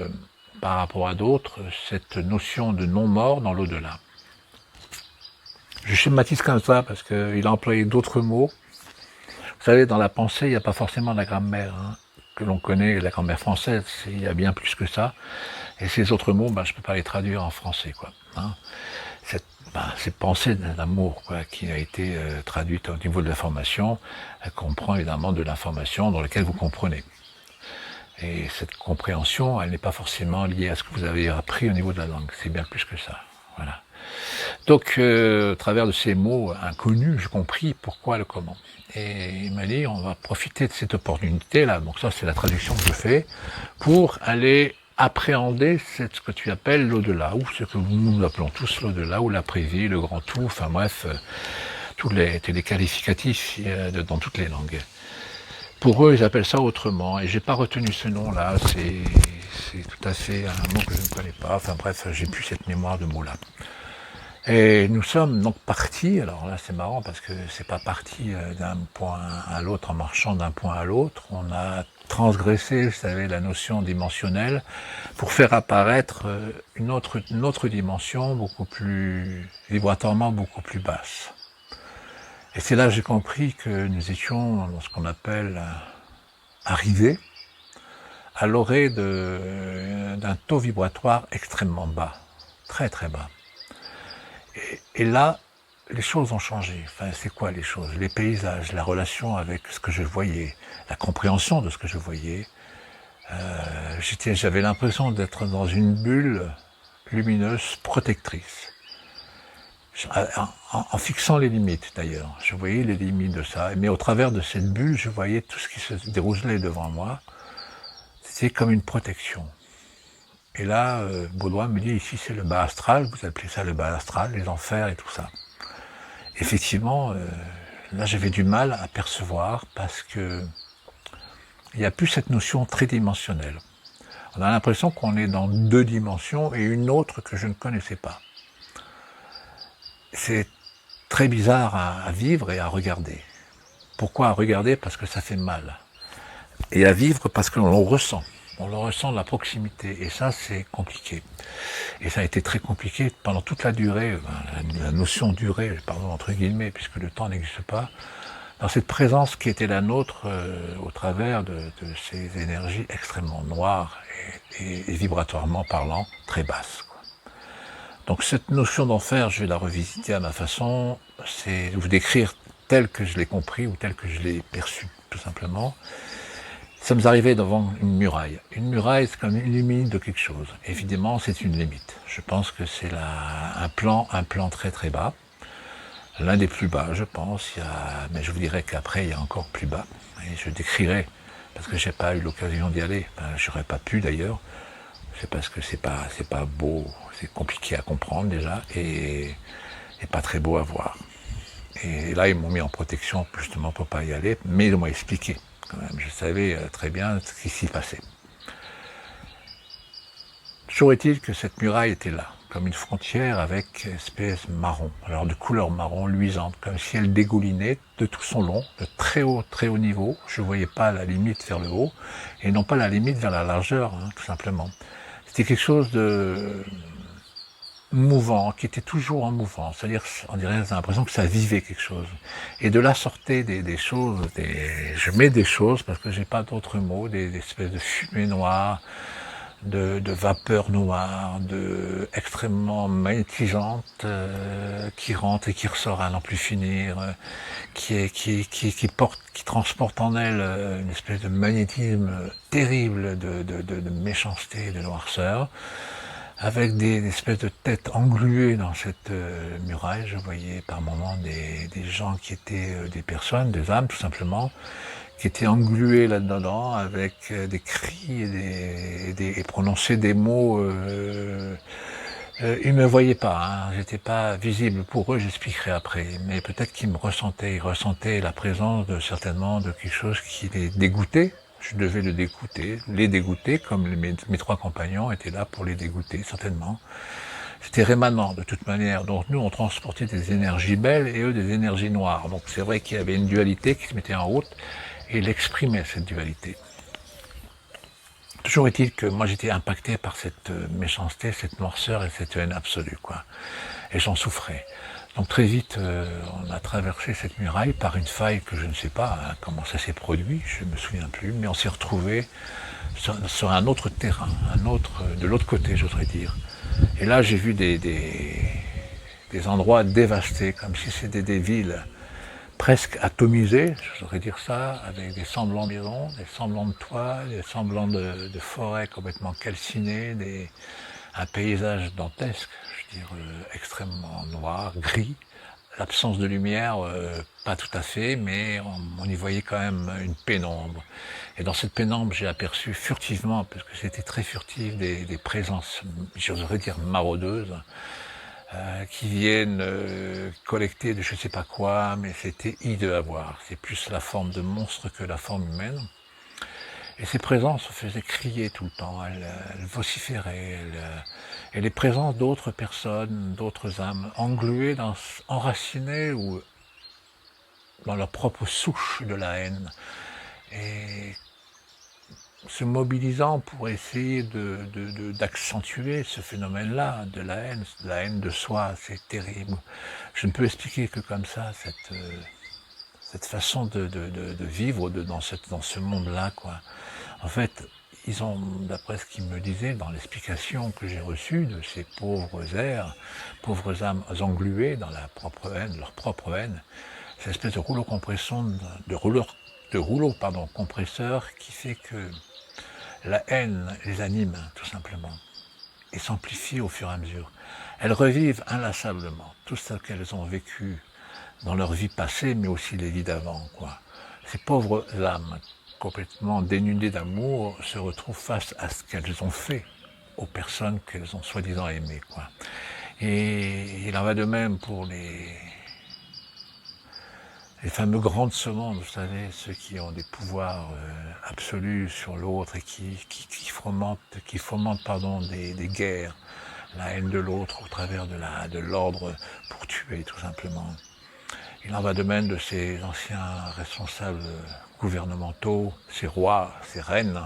par rapport à d'autres cette notion de non-mort dans l'au-delà. Je schématise comme ça parce qu'il a employé d'autres mots. Vous savez, dans la pensée, il n'y a pas forcément la grammaire que l'on connaît, la grammaire française, il y a bien plus que ça. Et ces autres mots, je ne peux pas les traduire en français, quoi. Hein. Cette pensée d'amour, quoi, qui a été traduite au niveau de l'information, elle comprend évidemment de l'information dans laquelle vous comprenez. Et cette compréhension, elle n'est pas forcément liée à ce que vous avez appris au niveau de la langue. C'est bien plus que ça. Voilà. Donc, au travers de ces mots inconnus, j'ai compris pourquoi le comment. Et il m'a dit, on va profiter de cette opportunité-là, donc ça c'est la traduction que je fais, pour aller appréhender ce que tu appelles l'au-delà, ou ce que nous appelons tous l'au-delà, ou l'après-vie, le grand tout, enfin bref, tous les qualificatifs dans toutes les langues. Pour eux, ils appellent ça autrement, et j'ai pas retenu ce nom-là, c'est tout à fait un mot que je ne connais pas, enfin bref, j'ai plus cette mémoire de mots-là. Et nous sommes donc partis, alors là c'est marrant parce que c'est pas parti d'un point à l'autre en marchant d'un point à l'autre, on a transgressé, vous savez, la notion dimensionnelle pour faire apparaître une autre dimension beaucoup plus, vibratoirement beaucoup plus basse. Et c'est là que j'ai compris que nous étions dans ce qu'on appelle arrivés à l'orée d'un taux vibratoire extrêmement bas, très très bas. Et là, les choses ont changé. Enfin, c'est quoi les choses? Les paysages, la relation avec ce que je voyais, la compréhension de ce que je voyais. J'avais l'impression d'être dans une bulle lumineuse protectrice. En fixant les limites d'ailleurs, je voyais les limites de ça, mais au travers de cette bulle, je voyais tout ce qui se déroulait devant moi, c'était comme une protection. Et là, Baudouin me dit, ici c'est le bas astral, vous appelez ça le bas astral, les enfers et tout ça. Effectivement, là j'avais du mal à percevoir parce que il n'y a plus cette notion tridimensionnelle. On a l'impression qu'on est dans 2 dimensions et une autre que je ne connaissais pas. C'est très bizarre à vivre et à regarder. Pourquoi à regarder? Parce que ça fait mal. Et à vivre parce que l'on le ressent. On le ressent de la proximité. Et ça, c'est compliqué. Et ça a été très compliqué pendant toute la durée, la notion durée, pardon, entre guillemets, puisque le temps n'existe pas, dans cette présence qui était la nôtre au travers de ces énergies extrêmement noires et vibratoirement parlant, très basses. Donc cette notion d'enfer, je vais la revisiter à ma façon, c'est vous décrire tel que je l'ai compris ou tel que je l'ai perçu, tout simplement. Ça nous arrivait devant une muraille. Une muraille, c'est comme une limite de quelque chose. Évidemment, c'est une limite. Je pense que c'est un plan très très bas. L'un des plus bas, je pense. Mais je vous dirai qu'après, il y a encore plus bas. Et je décrirai, parce que j'ai pas eu l'occasion d'y aller. J'aurais pas pu d'ailleurs. C'est parce que c'est pas beau, c'est compliqué à comprendre déjà, et pas très beau à voir. Et là, ils m'ont mis en protection justement pour pas y aller, mais ils m'ont expliqué quand même. Je savais très bien ce qui s'y passait. Toujours est-il que cette muraille était là, comme une frontière avec une espèce marron, alors de couleur marron luisante, comme si elle dégoulinait de tout son long, de très haut niveau. Je ne voyais pas la limite vers le haut, et non pas la limite vers la largeur, tout simplement. C'était quelque chose de mouvant, qui était toujours en mouvement, c'est-à-dire, on dirait, j'ai l'impression que ça vivait quelque chose. Et de là sortaient des choses, je mets des choses parce que j'ai pas d'autres mots, des espèces de fumées noires, de vapeurs noires, extrêmement magnétisantes, qui rentrent et qui ressortent à n'en plus finir, qui transportent en elles une espèce de magnétisme terrible de méchanceté et de noirceur, avec des espèces de têtes engluées dans cette muraille. Je voyais par moments des gens qui étaient des personnes, des âmes tout simplement, qui étaient englués là-dedans avec des cris et prononçaient des mots. Ils me voyaient pas, j'étais pas visible pour eux, j'expliquerai après. Mais peut-être qu'ils me ressentaient, ils ressentaient la présence certainement de quelque chose qui les dégoûtait. Je devais les dégoûter, comme mes 3 compagnons étaient là pour les dégoûter, certainement. C'était rémanent de toute manière. Donc nous, on transportait des énergies belles et eux des énergies noires. Donc c'est vrai qu'il y avait une dualité qui se mettait en route et il exprimait cette dualité. Toujours est-il que moi j'étais impacté par cette méchanceté, cette noirceur et cette haine absolue, quoi. Et j'en souffrais. Donc très vite, on a traversé cette muraille par une faille que je ne sais pas comment ça s'est produit, je ne me souviens plus, mais on s'est retrouvé sur un autre terrain, de l'autre côté, j'oserais dire. Et là, j'ai vu des endroits dévastés, comme si c'était des villes presque atomisées, j'oserais dire ça, avec des semblants de maisons, des semblants de toits, des semblants de forêts complètement calcinées, un paysage dantesque, je veux dire extrêmement noir, gris, l'absence de lumière, pas tout à fait, mais on y voyait quand même une pénombre. Et dans cette pénombre, j'ai aperçu furtivement, parce que c'était très furtif, des présences, j'oserais dire maraudeuses, qui viennent collecter de je sais pas quoi, mais c'était hideux à voir. C'est plus la forme de monstre que la forme humaine. Et ces présences se faisaient crier tout le temps, elles vociféraient, et les présences d'autres personnes, d'autres âmes, engluées, enracinées ou dans leur propre souche de la haine, et se mobilisant pour essayer d'accentuer ce phénomène-là, de la haine de soi, c'est terrible. Je ne peux expliquer que comme ça, cette façon de vivre dans ce monde-là, quoi. En fait, ils ont, d'après ce qu'ils me disaient, dans l'explication que j'ai reçue de ces pauvres âmes engluées dans leur propre haine, cette espèce de rouleau compresseur qui fait que la haine les anime, tout simplement. et s'amplifient au fur et à mesure. Elles revivent inlassablement tout ce qu'elles ont vécu dans leur vie passée, mais aussi les vies d'avant, quoi. Ces pauvres âmes, complètement dénudées d'amour, se retrouvent face à ce qu'elles ont fait aux personnes qu'elles ont soi-disant aimées, quoi. Et il en va de même pour les fameux grands de ce monde, vous savez, ceux qui ont des pouvoirs absolus sur l'autre et qui fomentent des guerres, la haine de l'autre au travers de l'ordre pour tuer, tout simplement. Il en va de même de ces anciens responsables gouvernementaux, ces rois, ces reines,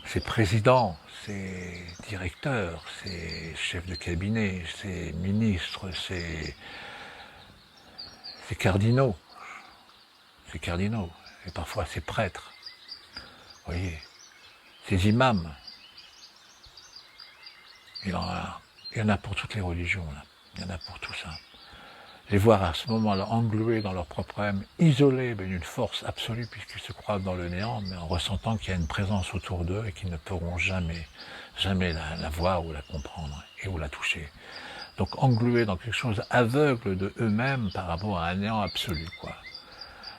ces présidents, ces directeurs, ces chefs de cabinet, ces ministres, ces cardinaux, et parfois ces prêtres, vous voyez, ces imams. Il y en a pour toutes les religions, là. Il y en a pour tout ça. Les voir à ce moment-là englués dans leur propre âme, isolés d'une force absolue puisqu'ils se croient dans le néant, mais en ressentant qu'il y a une présence autour d'eux et qu'ils ne pourront jamais la voir ou la comprendre et ou la toucher. Donc englués dans quelque chose aveugle de eux-mêmes par rapport à un néant absolu, quoi.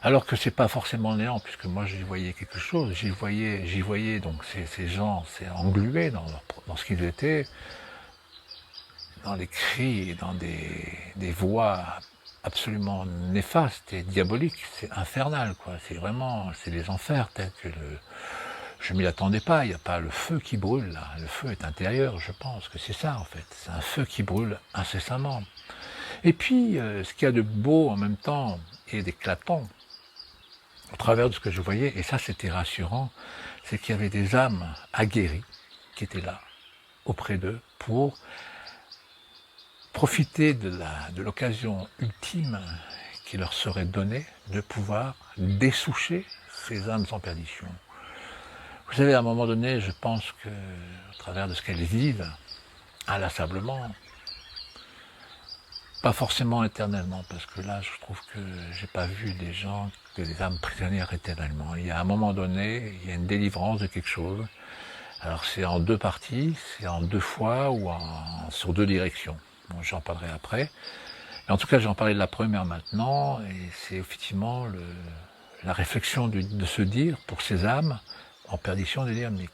Alors que c'est pas forcément le néant, puisque moi j'y voyais quelque chose, j'y voyais donc ces gens, c'est englués dans ce qu'ils étaient, dans les cris, dans des voix absolument néfastes et diaboliques, c'est infernal, quoi. C'est les enfers tels que je m'y attendais pas, il n'y a pas le feu qui brûle là, le feu est intérieur, je pense que c'est ça en fait, c'est un feu qui brûle incessamment. Et puis, ce qu'il y a de beau en même temps et d'éclatant, au travers de ce que je voyais, et ça c'était rassurant, c'est qu'il y avait des âmes aguerries qui étaient là, auprès d'eux, pour profiter de l'occasion ultime qui leur serait donnée de pouvoir dessoucher ces âmes en perdition. Vous savez, à un moment donné, je pense que, au travers de ce qu'elles vivent, inlassablement, pas forcément éternellement, parce que là, je trouve que j'ai pas vu des âmes prisonnières éternellement. Il y a un moment donné, il y a une délivrance de quelque chose. Alors c'est en deux parties, c'est en deux fois ou sur deux directions. Bon, j'en parlerai après. Mais en tout cas, j'en parlais de la première maintenant, et c'est effectivement la réflexion de se dire, pour ces âmes en perdition, de dire, mais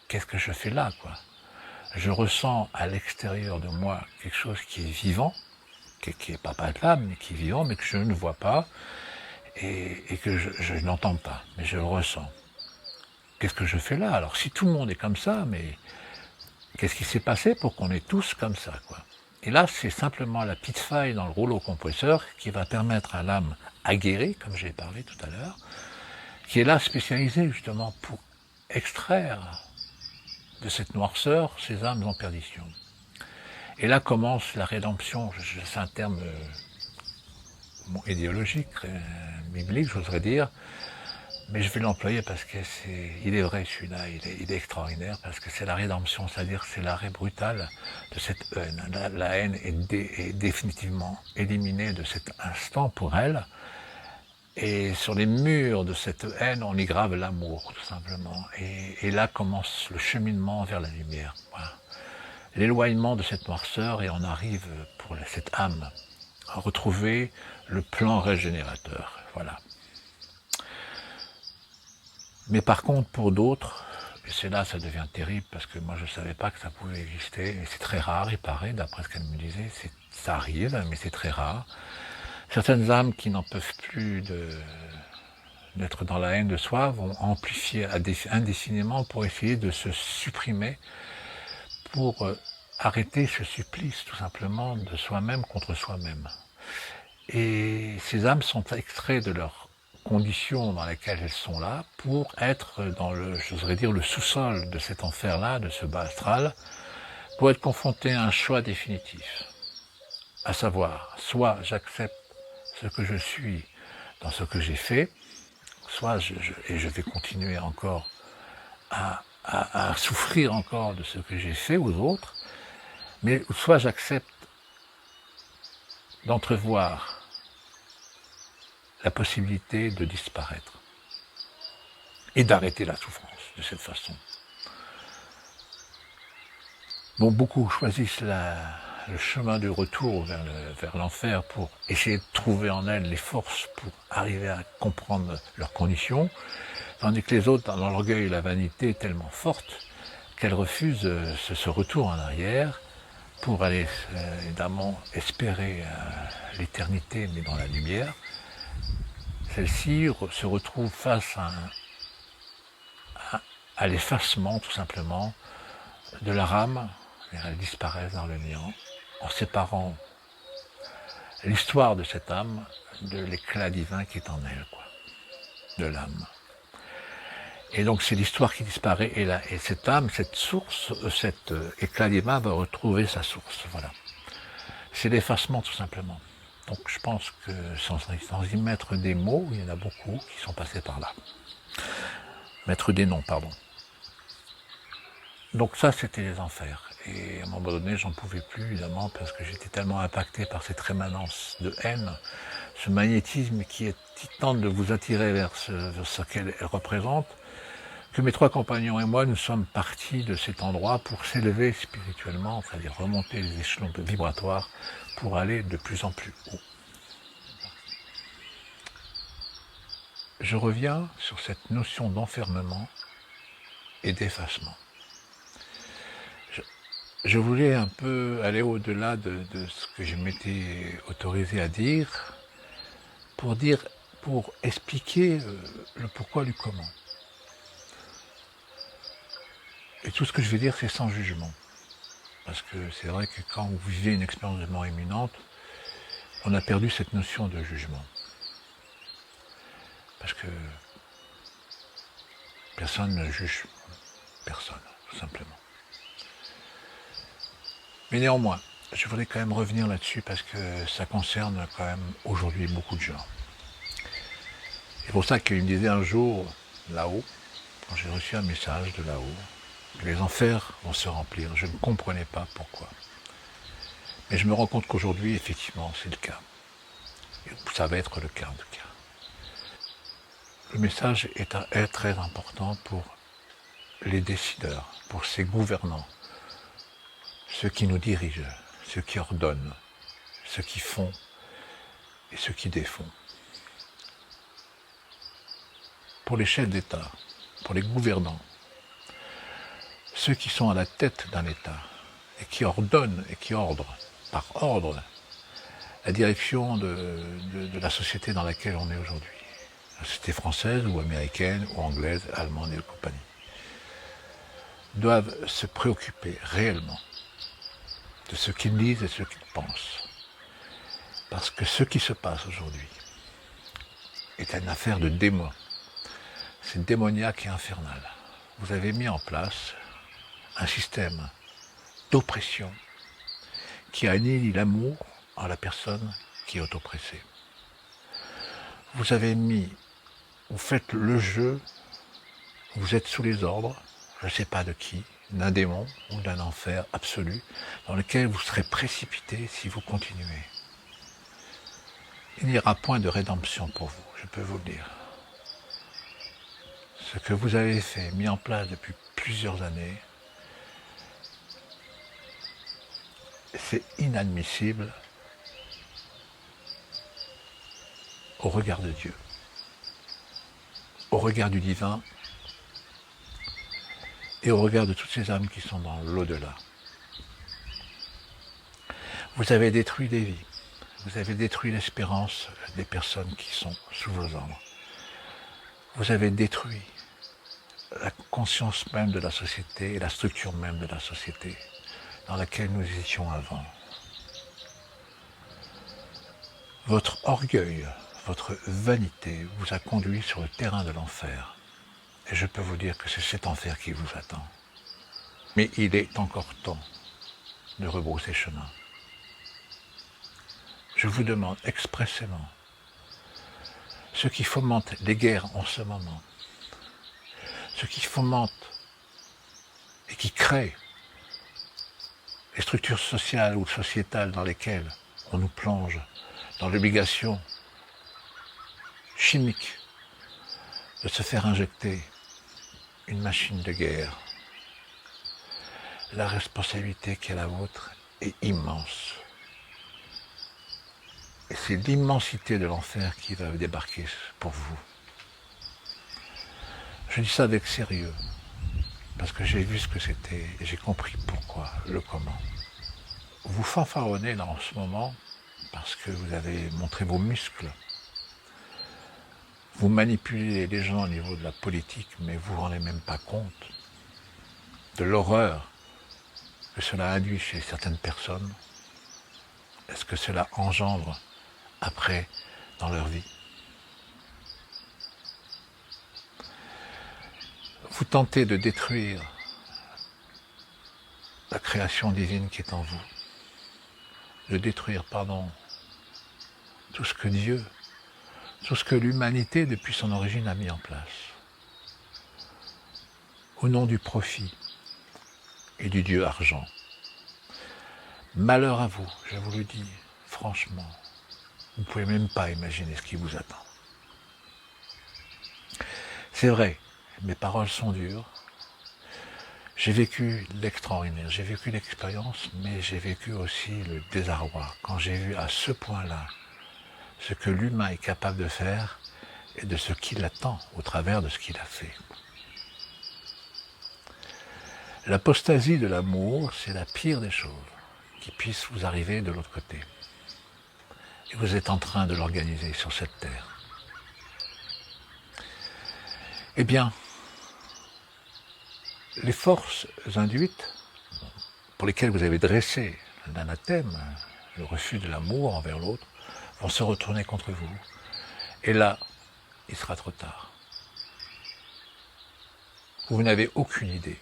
qu'est-ce que je fais là, quoi? Je ressens à l'extérieur de moi quelque chose qui est vivant, qui est pas palpable, mais qui est vivant, mais que je ne vois pas, et que je n'entends pas, mais je le ressens. Qu'est-ce que je fais là? Alors si tout le monde est comme ça, mais qu'est-ce qui s'est passé pour qu'on est tous comme ça, quoi? Et là, c'est simplement la petite faille dans le rouleau compresseur qui va permettre à l'âme aguerrie, comme j'ai parlé tout à l'heure, qui est là spécialisée justement pour extraire de cette noirceur ces âmes en perdition. Et là commence la rédemption, c'est un terme idéologique, biblique, j'oserais dire, mais je vais l'employer parce que il est vrai celui-là, il est extraordinaire, parce que c'est la rédemption, c'est-à-dire c'est l'arrêt brutal de cette haine. La haine est définitivement éliminée de cet instant pour elle, et sur les murs de cette haine, on y grave l'amour, tout simplement. Et là commence le cheminement vers la lumière. Voilà. L'éloignement de cette noirceur, et on arrive pour cette âme à retrouver le plan régénérateur. Voilà. Mais par contre, pour d'autres, et c'est là ça devient terrible, parce que moi je ne savais pas que ça pouvait exister, et c'est très rare, il paraît, d'après ce qu'elle me disait, ça arrive, mais c'est très rare. Certaines âmes qui n'en peuvent plus d'être dans la haine de soi vont amplifier indéfiniment pour essayer de se supprimer, pour arrêter ce supplice tout simplement de soi-même contre soi-même. Et ces âmes sont extraites de leur conditions dans lesquelles elles sont là pour être dans j'oserais dire, le sous-sol de cet enfer-là, de ce bas astral, pour être confronté à un choix définitif. À savoir, soit j'accepte ce que je suis dans ce que j'ai fait, soit je vais continuer encore à souffrir encore de ce que j'ai fait aux autres, mais soit j'accepte d'entrevoir la possibilité de disparaître et d'arrêter la souffrance de cette façon. Bon, beaucoup choisissent le chemin du retour vers l'enfer pour essayer de trouver en elles les forces pour arriver à comprendre leurs conditions, tandis que les autres, dans l'orgueil et la vanité tellement forte, qu'elles refusent ce retour en arrière pour aller évidemment espérer l'éternité, mais dans la lumière. Celles-ci se retrouvent face à l'effacement, tout simplement, de leur âme. Elles disparaissent dans le néant, en séparant l'histoire de cette âme de l'éclat divin qui est en elle, quoi, de l'âme. Et donc c'est l'histoire qui disparaît, et cette âme, cette source, cet éclat divin va retrouver sa source, voilà. C'est l'effacement, tout simplement. Donc je pense que sans y mettre des mots, il y en a beaucoup qui sont passés par là. Mettre des noms, pardon. Donc ça, c'était les enfers. Et à un moment donné, j'en pouvais plus, évidemment, parce que j'étais tellement impacté par cette rémanence de haine, ce magnétisme qui tente de vous attirer vers ce qu'elle représente, que mes 3 compagnons et moi, nous sommes partis de cet endroit pour s'élever spirituellement, c'est-à-dire remonter les échelons vibratoires pour aller de plus en plus haut. Je reviens sur cette notion d'enfermement et d'effacement. Je voulais un peu aller au-delà de ce que je m'étais autorisé à dire, pour expliquer le pourquoi du comment. Et tout ce que je vais dire, c'est sans jugement. Parce que c'est vrai que quand vous vivez une expérience de mort imminente, on a perdu cette notion de jugement. Parce que personne ne juge personne, tout simplement. Mais néanmoins, je voudrais quand même revenir là-dessus parce que ça concerne quand même aujourd'hui beaucoup de gens. C'est pour ça qu'il me disait un jour, là-haut, quand j'ai reçu un message de là-haut, que les enfers vont se remplir. Je ne comprenais pas pourquoi. Mais je me rends compte qu'aujourd'hui, effectivement, c'est le cas. Et ça va être le cas, en tout cas. Le message est très important pour les décideurs, pour ces gouvernants, ceux qui nous dirigent, ceux qui ordonnent, ceux qui font et ceux qui défont. Pour les chefs d'État, pour les gouvernants, ceux qui sont à la tête d'un État et qui ordonnent et qui ordrent, par ordre, la direction de la société dans laquelle on est aujourd'hui. La société française ou américaine ou anglaise, allemande et compagnie, doivent se préoccuper réellement de ce qu'ils disent et ce qu'ils pensent. Parce que ce qui se passe aujourd'hui est une affaire de démons. C'est démoniaque et infernal. Vous avez mis en place un système d'oppression qui annihilie l'amour en la personne qui est oppressée. Vous faites le jeu, vous êtes sous les ordres, je ne sais pas de qui, d'un démon ou d'un enfer absolu, dans lequel vous serez précipité si vous continuez. Il n'y aura point de rédemption pour vous, je peux vous le dire. Ce que vous avez fait, mis en place depuis plusieurs années, c'est inadmissible au regard de Dieu, au regard du divin et au regard de toutes ces âmes qui sont dans l'au-delà. Vous avez détruit des vies, vous avez détruit l'espérance des personnes qui sont sous vos ordres. Vous avez détruit la conscience même de la société et la structure même de la société dans laquelle nous étions avant. Votre orgueil, votre vanité vous a conduit sur le terrain de l'enfer. Et je peux vous dire que c'est cet enfer qui vous attend. Mais il est encore temps de rebrousser chemin. Je vous demande expressément, ceux qui fomentent les guerres en ce moment, ceux qui fomentent et qui créent les structures sociales ou sociétales dans lesquelles on nous plonge dans l'obligation chimique de se faire injecter une machine de guerre, la responsabilité qui est la vôtre est immense. Et c'est l'immensité de l'enfer qui va débarquer pour vous. Je dis ça avec sérieux, parce que j'ai vu ce que c'était et j'ai compris pourquoi, le comment. Vous fanfaronnez là en ce moment parce que vous avez montré vos muscles. Vous manipulez les gens au niveau de la politique, mais vous ne vous rendez même pas compte de l'horreur que cela induit chez certaines personnes. Est-ce que cela engendre après dans leur vie? Vous tentez de détruire la création divine qui est en vous, de détruire, tout ce que Dieu, tout ce que l'humanité depuis son origine a mis en place, au nom du profit et du Dieu argent. Malheur à vous, je vous le dis, franchement, vous ne pouvez même pas imaginer ce qui vous attend. C'est vrai, mes paroles sont dures. J'ai vécu l'extraordinaire, j'ai vécu l'expérience, mais j'ai vécu aussi le désarroi. Quand j'ai vu à ce point-là ce que l'humain est capable de faire et de ce qu'il attend au travers de ce qu'il a fait. L'apostasie de l'amour, c'est la pire des choses qui puisse vous arriver de l'autre côté. Et vous êtes en train de l'organiser sur cette terre. Eh bien, les forces induites, pour lesquelles vous avez dressé l'anathème, le refus de l'amour envers l'autre, vont se retourner contre vous. Et là, il sera trop tard. Vous n'avez aucune idée,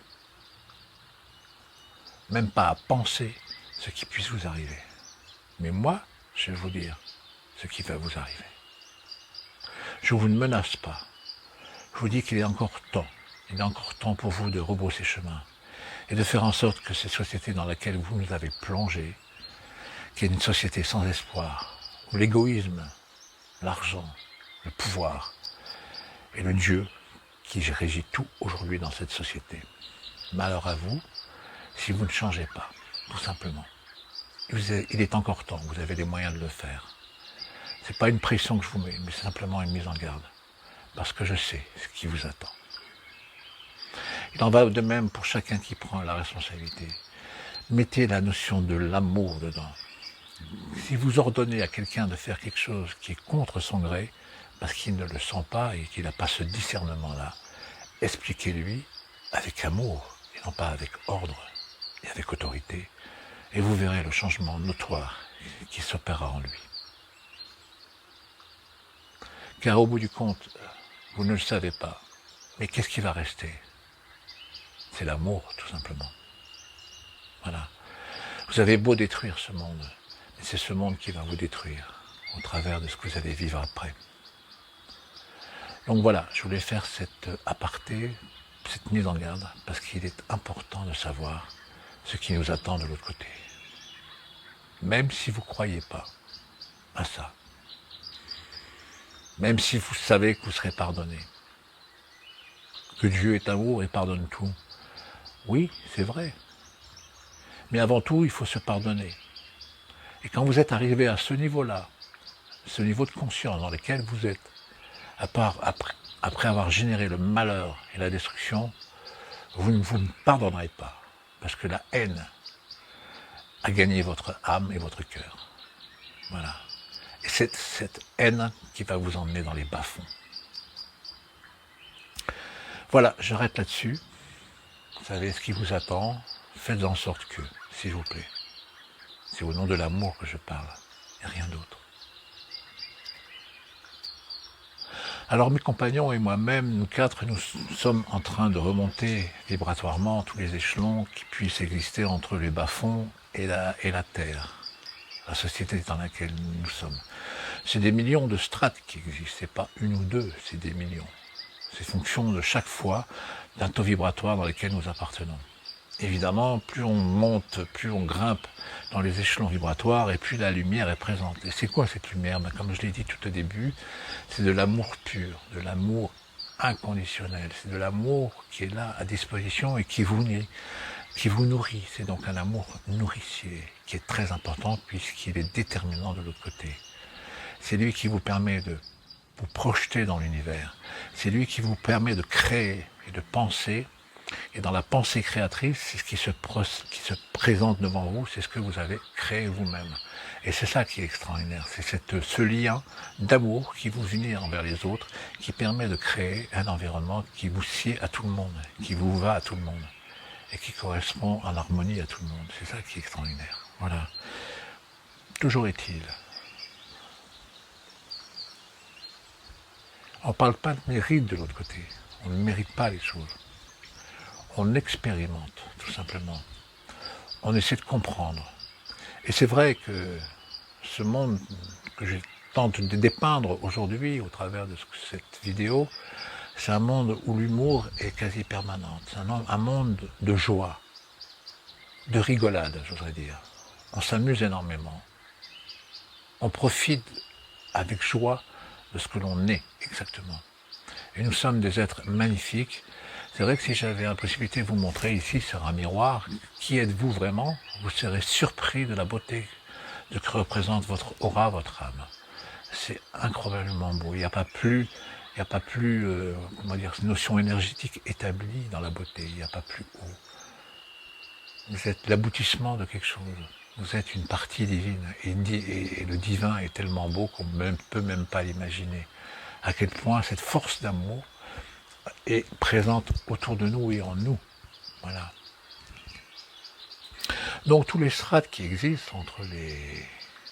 même pas à penser ce qui puisse vous arriver. Mais moi, je vais vous dire ce qui va vous arriver. Je vous ne menace pas. Je vous dis qu'il est encore temps. Il est encore temps pour vous de rebrousser chemin et de faire en sorte que cette société dans laquelle vous nous avez plongé, qui est une société sans espoir, où l'égoïsme, l'argent, le pouvoir et le Dieu qui régit tout aujourd'hui dans cette société. Malheur à vous si vous ne changez pas, tout simplement. Il est encore temps, vous avez les moyens de le faire. Ce n'est pas une pression que je vous mets, mais simplement une mise en garde, parce que je sais ce qui vous attend. Il en va de même pour chacun qui prend la responsabilité. Mettez la notion de l'amour dedans. Si vous ordonnez à quelqu'un de faire quelque chose qui est contre son gré, parce qu'il ne le sent pas et qu'il n'a pas ce discernement-là, expliquez-lui avec amour, et non pas avec ordre et avec autorité, et vous verrez le changement notoire qui s'opérera en lui. Car au bout du compte, vous ne le savez pas, mais qu'est-ce qui va rester? C'est l'amour, tout simplement. Voilà. Vous avez beau détruire ce monde, mais c'est ce monde qui va vous détruire au travers de ce que vous allez vivre après. Donc voilà, je voulais faire cette aparté, cette mise en garde, parce qu'il est important de savoir ce qui nous attend de l'autre côté. Même si vous ne croyez pas à ça, même si vous savez que vous serez pardonné, que Dieu est amour et pardonne tout, oui, c'est vrai. Mais avant tout, il faut se pardonner. Et quand vous êtes arrivé à ce niveau-là, ce niveau de conscience dans lequel vous êtes, après avoir généré le malheur et la destruction, vous ne pardonnerez pas. Parce que la haine a gagné votre âme et votre cœur. Voilà. Et c'est cette haine qui va vous emmener dans les bas-fonds. Voilà, j'arrête là-dessus. Vous savez ce qui vous attend, faites en sorte que, s'il vous plaît, c'est au nom de l'amour que je parle, et rien d'autre. Alors mes compagnons et moi-même, nous quatre, nous sommes en train de remonter vibratoirement tous les échelons qui puissent exister entre les bas-fonds et la terre, la société dans laquelle nous sommes. C'est des millions de strates qui existent, c'est pas une ou deux, c'est des millions. C'est fonction de chaque fois d'un taux vibratoire dans lequel nous appartenons. Évidemment, plus on monte, plus on grimpe dans les échelons vibratoires et plus la lumière est présente. Et c'est quoi cette lumière? Comme je l'ai dit tout au début, c'est de l'amour pur, de l'amour inconditionnel. C'est de l'amour qui est là à disposition et qui vous qui vous nourrit. C'est donc un amour nourricier qui est très important puisqu'il est déterminant de l'autre côté. C'est lui qui vous permet de vous projeter dans l'univers. C'est lui qui vous permet de créer et de penser. Et dans la pensée créatrice, c'est ce qui se présente devant vous, c'est ce que vous avez créé vous-même. Et c'est ça qui est extraordinaire, c'est ce lien d'amour qui vous unit envers les autres, qui permet de créer un environnement qui vous sied à tout le monde, qui vous va à tout le monde, et qui correspond en harmonie à tout le monde. C'est ça qui est extraordinaire. Voilà. Toujours est-il. On ne parle pas de mérite de l'autre côté. On ne mérite pas les choses. On expérimente, tout simplement. On essaie de comprendre. Et c'est vrai que ce monde que je tente de dépeindre aujourd'hui au travers de cette vidéo, c'est un monde où l'humour est quasi permanent. C'est un monde de joie, de rigolade, j'oserais dire. On s'amuse énormément. On profite avec joie de ce que l'on est exactement. Et nous sommes des êtres magnifiques. C'est vrai que si j'avais la possibilité de vous montrer ici sur un miroir, qui êtes-vous vraiment, vous serez surpris de la beauté de que représente votre aura, votre âme. C'est incroyablement beau. Il n'y a pas plus, comment dire, notion énergétique établie dans la beauté. Il n'y a pas plus haut. Vous êtes l'aboutissement de quelque chose. Vous êtes une partie divine. Et le divin est tellement beau qu'on ne peut même pas l'imaginer. À quel point cette force d'amour est présente autour de nous et en nous. Voilà. Donc tous les strates qui existent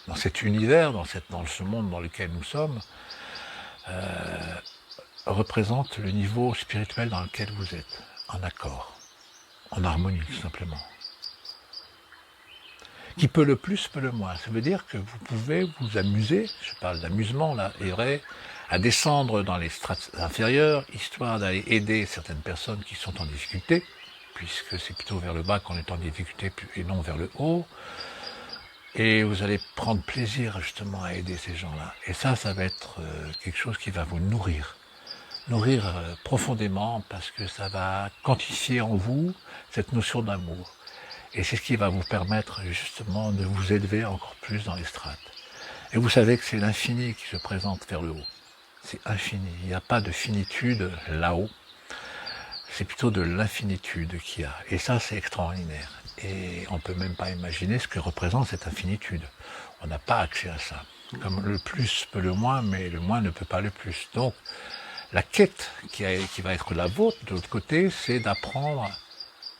dans cet univers, dans ce monde dans lequel nous sommes, représentent le niveau spirituel dans lequel vous êtes, en accord, en harmonie tout simplement. Qui peut le plus, peut le moins. Ça veut dire que vous pouvez vous amuser, je parle d'amusement là, et vrai, à descendre dans les strates inférieures, histoire d'aller aider certaines personnes qui sont en difficulté, puisque c'est plutôt vers le bas qu'on est en difficulté et non vers le haut. Et vous allez prendre plaisir justement à aider ces gens-là. Et ça va être quelque chose qui va vous nourrir. Nourrir profondément parce que ça va quantifier en vous cette notion d'amour. Et c'est ce qui va vous permettre justement de vous élever encore plus dans les strates. Et vous savez que c'est l'infini qui se présente vers le haut. C'est infini. Il n'y a pas de finitude là-haut. C'est plutôt de l'infinitude qu'il y a. Et ça, c'est extraordinaire. Et on ne peut même pas imaginer ce que représente cette infinitude. On n'a pas accès à ça. Comme le plus peut le moins, mais le moins ne peut pas le plus. Donc, la quête qui va être la vôtre, de l'autre côté, c'est d'apprendre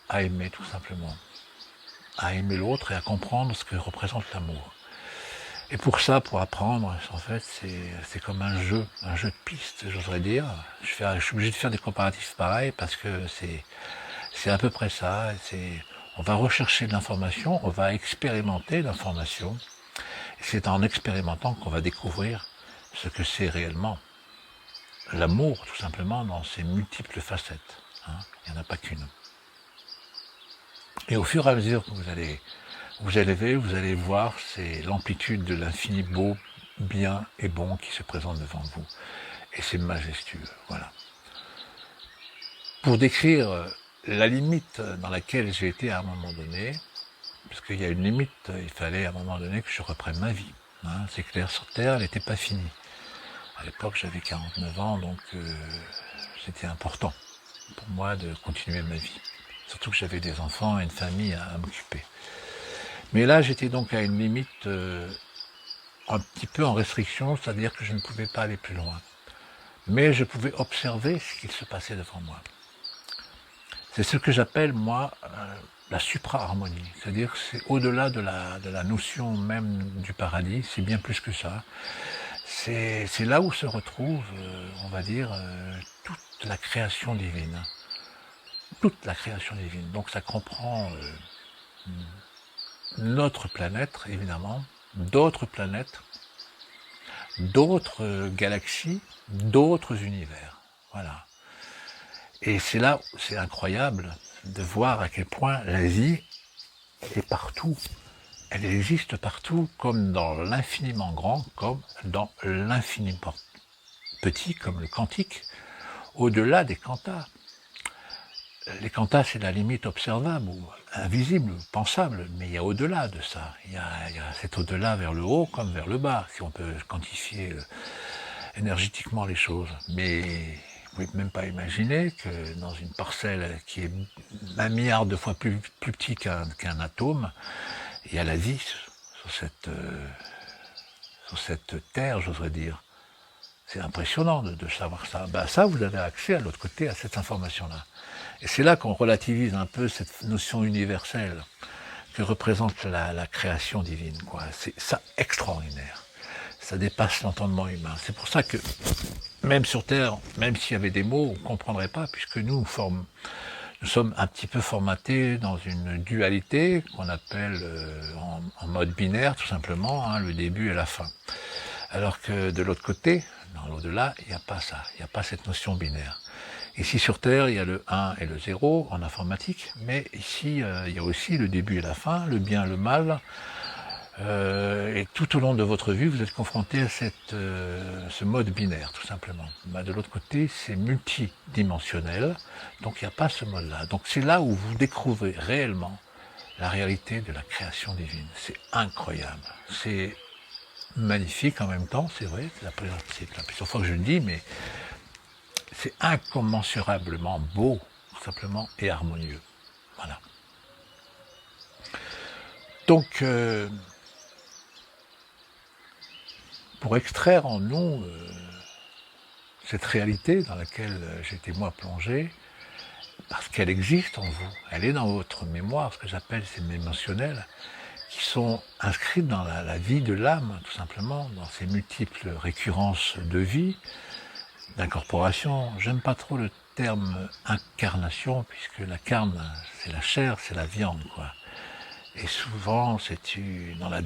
à aimer, tout simplement. À aimer l'autre et à comprendre ce que représente l'amour. Et pour ça, pour apprendre, en fait, c'est comme un jeu de piste, j'oserais dire. Je suis obligé de faire des comparatifs pareils parce que c'est à peu près ça. On va rechercher de l'information, on va expérimenter l'information. Et c'est en expérimentant qu'on va découvrir ce que c'est réellement. L'amour, tout simplement, dans ses multiples facettes. Il n'y en a pas qu'une. Et au fur et à mesure que vous allez vous élever, vous allez voir, c'est l'amplitude de l'infini beau, bien et bon qui se présente devant vous. Et c'est majestueux, voilà. Pour décrire la limite dans laquelle j'ai été à un moment donné, parce qu'il y a une limite, il fallait à un moment donné que je reprenne ma vie. C'est clair, sur Terre, elle n'était pas finie. À l'époque, j'avais 49 ans, donc c'était important pour moi de continuer ma vie. Surtout que j'avais des enfants et une famille à m'occuper. Mais là, j'étais donc à une limite un petit peu en restriction, c'est-à-dire que je ne pouvais pas aller plus loin. Mais je pouvais observer ce qu'il se passait devant moi. C'est ce que j'appelle, moi, la supra-harmonie. C'est-à-dire que c'est au-delà de la notion même du paradis, c'est bien plus que ça. C'est là où se retrouve, on va dire, toute la création divine. Toute la création divine. Donc ça comprend notre planète, évidemment, d'autres planètes, d'autres galaxies, d'autres univers. Voilà. Et c'est là, c'est incroyable de voir à quel point la vie, elle est partout. Elle existe partout, comme dans l'infiniment grand, comme dans l'infiniment petit, comme le quantique, au-delà des quantas. Les quantas, c'est la limite observable, ou invisible, pensable, mais il y a au-delà de ça. Il y a cet au-delà vers le haut comme vers le bas, si on peut quantifier énergétiquement les choses. Mais vous ne pouvez même pas imaginer que dans une parcelle qui est 1 milliard de fois plus petit qu'un atome, il y a la vie sur cette terre, j'oserais dire. C'est impressionnant de savoir ça. Ben ça, vous avez accès à l'autre côté à cette information-là. Et c'est là qu'on relativise un peu cette notion universelle que représente la création divine, quoi. C'est ça extraordinaire. Ça dépasse l'entendement humain. C'est pour ça que, même sur Terre, même s'il y avait des mots, on ne comprendrait pas, puisque nous sommes un petit peu formatés dans une dualité qu'on appelle en mode binaire, tout simplement, hein, le début et la fin. Alors que de l'autre côté, dans l'au-delà, il n'y a pas ça, il n'y a pas cette notion binaire. Ici sur Terre, il y a le 1 et le 0 en informatique, mais ici, il y a aussi le début et la fin, le bien, le mal, et tout au long de votre vie, vous êtes confronté à ce mode binaire, tout simplement. Bah, de l'autre côté, c'est multidimensionnel, donc il n'y a pas ce mode-là. Donc c'est là où vous découvrez réellement la réalité de la création divine. C'est incroyable, c'est magnifique en même temps, c'est vrai, c'est la plusieurs fois que je le dis, mais c'est incommensurablement beau, tout simplement, et harmonieux. Voilà. Donc, pour extraire en nous cette réalité dans laquelle j'étais moi plongé, parce qu'elle existe en vous, elle est dans votre mémoire, ce que j'appelle ces émotionnels, qui sont inscrites dans la vie de l'âme, tout simplement, dans ces multiples récurrences de vie, d'incorporation. J'aime pas trop le terme incarnation, puisque la carne, c'est la chair, c'est la viande, quoi. Et souvent, c'est dans la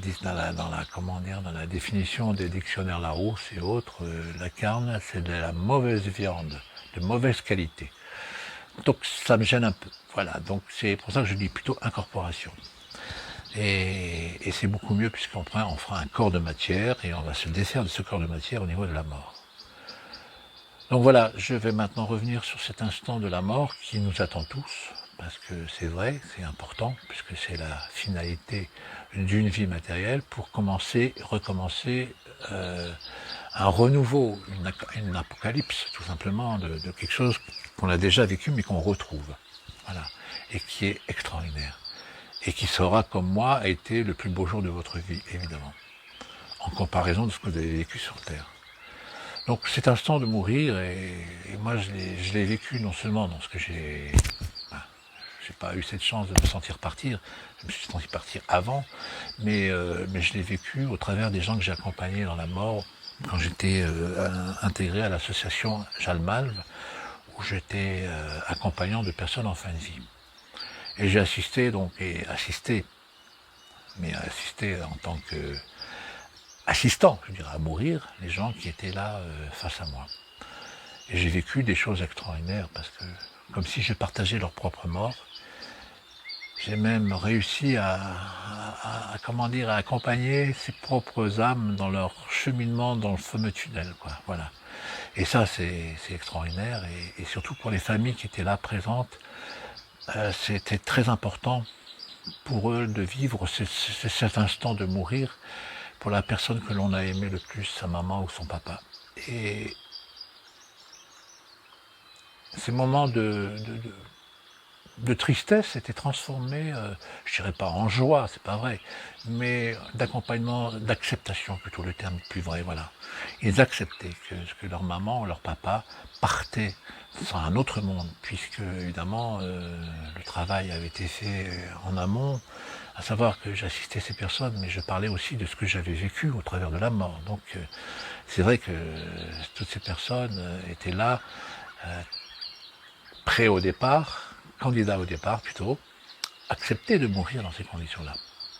définition des dictionnaires Larousse et autres, la carne, c'est de la mauvaise viande, de mauvaise qualité. Donc ça me gêne un peu. Voilà, donc c'est pour ça que je dis plutôt incorporation. Et c'est beaucoup mieux puisqu'on fera un corps de matière et on va se défaire de ce corps de matière au niveau de la mort. Donc voilà, je vais maintenant revenir sur cet instant de la mort qui nous attend tous, parce que c'est vrai, c'est important, puisque c'est la finalité d'une vie matérielle pour recommencer un renouveau, une apocalypse, tout simplement, de quelque chose qu'on a déjà vécu mais qu'on retrouve. Voilà. Et qui est extraordinaire. Et qui sera, comme moi, été le plus beau jour de votre vie, évidemment. En comparaison de ce que vous avez vécu sur Terre. Donc cet instant de mourir, et moi je l'ai vécu non seulement dans ce que j'ai pas eu cette chance de me sentir partir, je me suis senti partir avant, mais je l'ai vécu au travers des gens que j'ai accompagnés dans la mort, quand j'étais intégré à l'association Jalmalve, où j'étais accompagnant de personnes en fin de vie. Et j'ai assisté en tant que assistant, je dirais, à mourir, les gens qui étaient là face à moi. Et j'ai vécu des choses extraordinaires, parce que, comme si je partageais leur propre mort, j'ai même réussi à accompagner ses propres âmes dans leur cheminement dans le fameux tunnel, quoi. Voilà. Et ça, c'est extraordinaire, et surtout pour les familles qui étaient là présentes, c'était très important pour eux de vivre cet instant de mourir pour la personne que l'on a aimé le plus, sa maman ou son papa. Et ces moments de tristesse étaient transformés, je dirais pas en joie, c'est pas vrai, mais d'accompagnement, d'acceptation, plutôt le terme plus vrai, voilà. Ils acceptaient que leur maman ou leur papa partaient dans un autre monde, puisque évidemment le travail avait été fait en amont, à savoir que j'assistais ces personnes, mais je parlais aussi de ce que j'avais vécu au travers de la mort. Donc c'est vrai que toutes ces personnes étaient là, prêts au départ, candidats au départ plutôt, acceptaient de mourir dans ces conditions-là.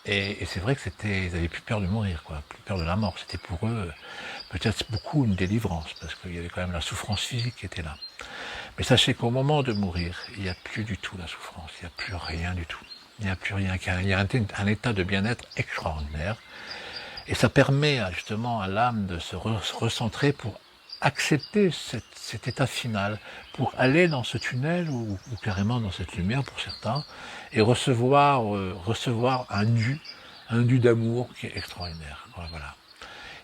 Et c'est vrai que ils avaient plus peur de mourir, quoi, plus peur de la mort. C'était pour eux peut-être beaucoup une délivrance, parce qu'il y avait quand même la souffrance physique qui était là. Mais sachez qu'au moment de mourir, il n'y a plus du tout la souffrance, il n'y a plus rien du tout. Il n'y a plus rien, il y a un état de bien-être extraordinaire. Et ça permet justement à l'âme de se recentrer pour accepter cet état final pour aller dans ce tunnel ou carrément dans cette lumière pour certains et recevoir un dû d'amour qui est extraordinaire. Voilà.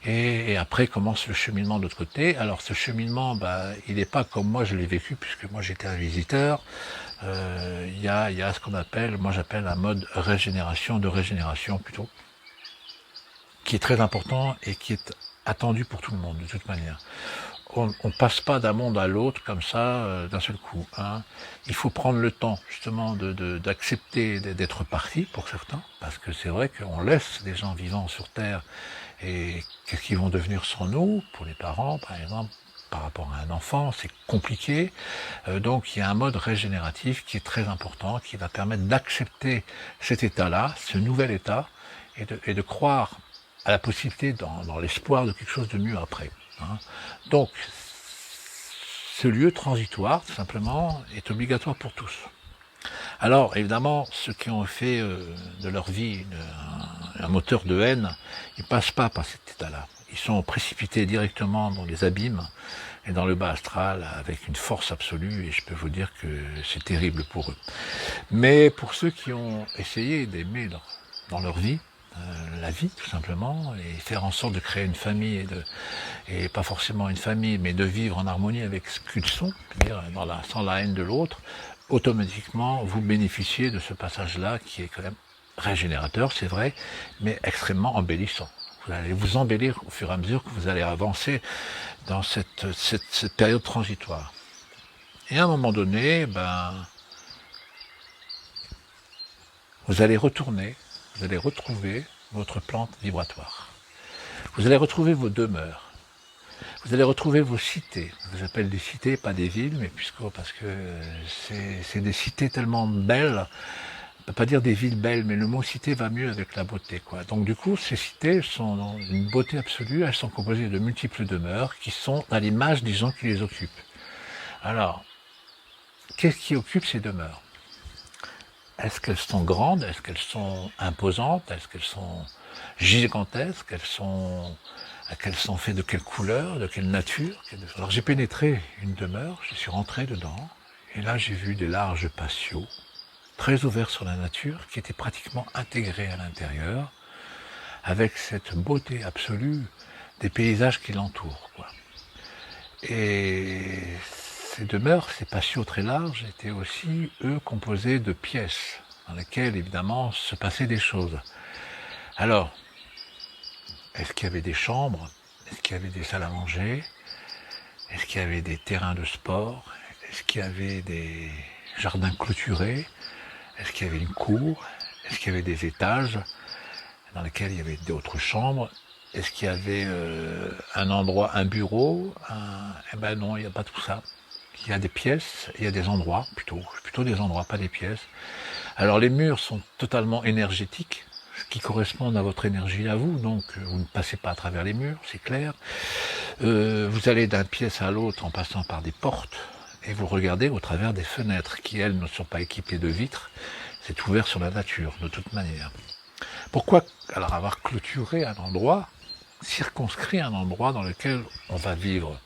Et après commence le cheminement de l'autre côté. Alors ce cheminement, il n'est pas comme moi je l'ai vécu, puisque moi j'étais un visiteur. Il y a ce qu'on appelle, moi j'appelle un mode de régénération plutôt, qui est très important et qui est attendu pour tout le monde de toute manière. On ne passe pas d'un monde à l'autre comme ça d'un seul coup. Hein. Il faut prendre le temps justement d'accepter d'être parti pour certains, parce que c'est vrai qu'on laisse des gens vivants sur Terre et qu'est-ce qu'ils vont devenir sans nous, pour les parents par exemple, par rapport à un enfant, c'est compliqué. Donc il y a un mode régénératif qui est très important, qui va permettre d'accepter cet état-là, ce nouvel état, et de croire à la possibilité, dans l'espoir de quelque chose de mieux après. Hein. Donc, ce lieu transitoire, tout simplement, est obligatoire pour tous. Alors, évidemment, ceux qui ont fait de leur vie un moteur de haine, ils ne passent pas par cet état-là. Ils sont précipités directement dans les abîmes et dans le bas astral avec une force absolue, et je peux vous dire que c'est terrible pour eux. Mais pour ceux qui ont essayé d'aimer dans leur vie, la vie tout simplement, et faire en sorte de créer une famille, et pas forcément une famille, mais de vivre en harmonie avec ce qu'ils sont, c'est-à-dire sans la haine de l'autre, automatiquement vous bénéficiez de ce passage-là qui est quand même régénérateur, c'est vrai, mais extrêmement embellissant. Vous allez vous embellir au fur et à mesure que vous allez avancer dans cette période transitoire. Et à un moment donné, vous allez retourner, vous allez retrouver votre plante vibratoire. Vous allez retrouver vos demeures. Vous allez retrouver vos cités. J'appelle des cités, pas des villes, mais parce que c'est des cités tellement belles. On ne peut pas dire des villes belles, mais le mot cité va mieux avec la beauté, quoi. Donc du coup, ces cités sont une beauté absolue. Elles sont composées de multiples demeures qui sont à l'image des gens qui les occupent. Alors, qu'est-ce qui occupe ces demeures ? Est-ce qu'elles sont grandes? Est-ce qu'elles sont imposantes? Est-ce qu'elles sont gigantesques? Elles sont faites de quelle couleur? De quelle nature? Alors j'ai pénétré une demeure, je suis rentré dedans, et là j'ai vu des larges patios, très ouverts sur la nature, qui étaient pratiquement intégrés à l'intérieur, avec cette beauté absolue des paysages qui l'entourent, quoi. Et ces demeures, ces patios très larges, étaient aussi, eux, composés de pièces, dans lesquelles, évidemment, se passaient des choses. Alors, est-ce qu'il y avait des chambres? Est-ce qu'il y avait des salles à manger? Est-ce qu'il y avait des terrains de sport? Est-ce qu'il y avait des jardins clôturés? Est-ce qu'il y avait une cour? Est-ce qu'il y avait des étages dans lesquels il y avait d'autres chambres? Est-ce qu'il y avait un endroit, un bureau? Eh ben non, il n'y a pas tout ça. Il y a des pièces, il y a des endroits, plutôt des endroits, pas des pièces. Alors les murs sont totalement énergétiques, qui correspondent à votre énergie à vous, donc vous ne passez pas à travers les murs, c'est clair. Vous allez d'une pièce à l'autre en passant par des portes, et vous regardez au travers des fenêtres, qui elles ne sont pas équipées de vitres, c'est ouvert sur la nature, de toute manière. Pourquoi alors avoir clôturé un endroit, circonscrit un endroit dans lequel on va vivre?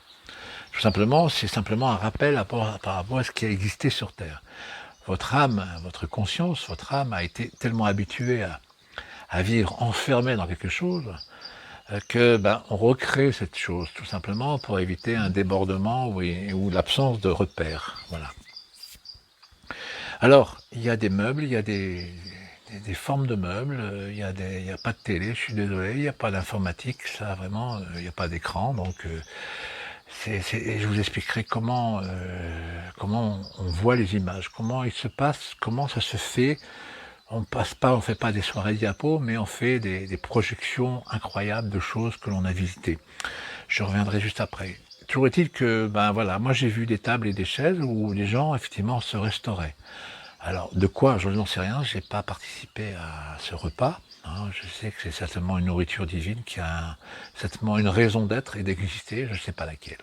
Tout simplement, c'est simplement un rappel par rapport à ce qui a existé sur Terre. Votre âme, votre conscience, votre âme a été tellement habituée à vivre enfermée dans quelque chose que on recrée cette chose, tout simplement pour éviter un débordement ou l'absence de repères. Voilà. Alors, il y a des meubles, il y a des formes de meubles, il y a pas de télé, je suis désolé, il n'y a pas d'informatique, ça vraiment, il n'y a pas d'écran, donc je vous expliquerai comment on voit les images, comment il se passe, comment ça se fait. On fait pas des soirées diapos, mais on fait des projections incroyables de choses que l'on a visitées. Je reviendrai juste après. Toujours est-il que, voilà, moi j'ai vu des tables et des chaises où les gens effectivement se restauraient. Alors, de quoi? Je n'en sais rien, j'ai pas participé à ce repas. Hein, je sais que c'est certainement une nourriture divine qui a certainement une raison d'être et d'exister, je ne sais pas laquelle.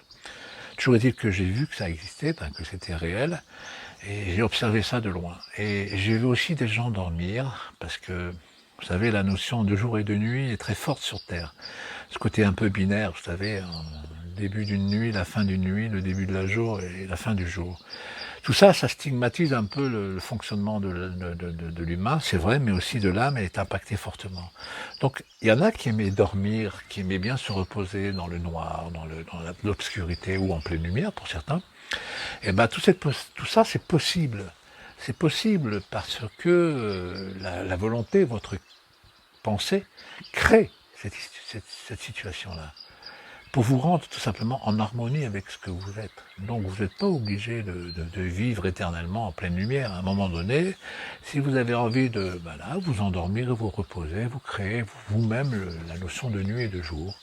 Toujours est-il que j'ai vu que ça existait, que c'était réel, et j'ai observé ça de loin. Et j'ai vu aussi des gens dormir, parce que, vous savez, la notion de jour et de nuit est très forte sur Terre. Ce côté un peu binaire, vous savez, début d'une nuit, la fin d'une nuit, le début de la jour et la fin du jour. Tout ça, ça stigmatise un peu le fonctionnement de l'humain, c'est vrai, mais aussi de l'âme, elle est impactée fortement. Donc, il y en a qui aimaient dormir, qui aimaient bien se reposer dans le noir, dans l'obscurité ou en pleine lumière pour certains. Et ben, tout ça, c'est possible. C'est possible parce que la volonté, votre pensée, crée cette situation-là, pour vous rendre tout simplement en harmonie avec ce que vous êtes. Donc vous n'êtes pas obligé de vivre éternellement en pleine lumière. À un moment donné, si vous avez envie de vous endormir, vous reposer, vous créez vous-même la notion de nuit et de jour,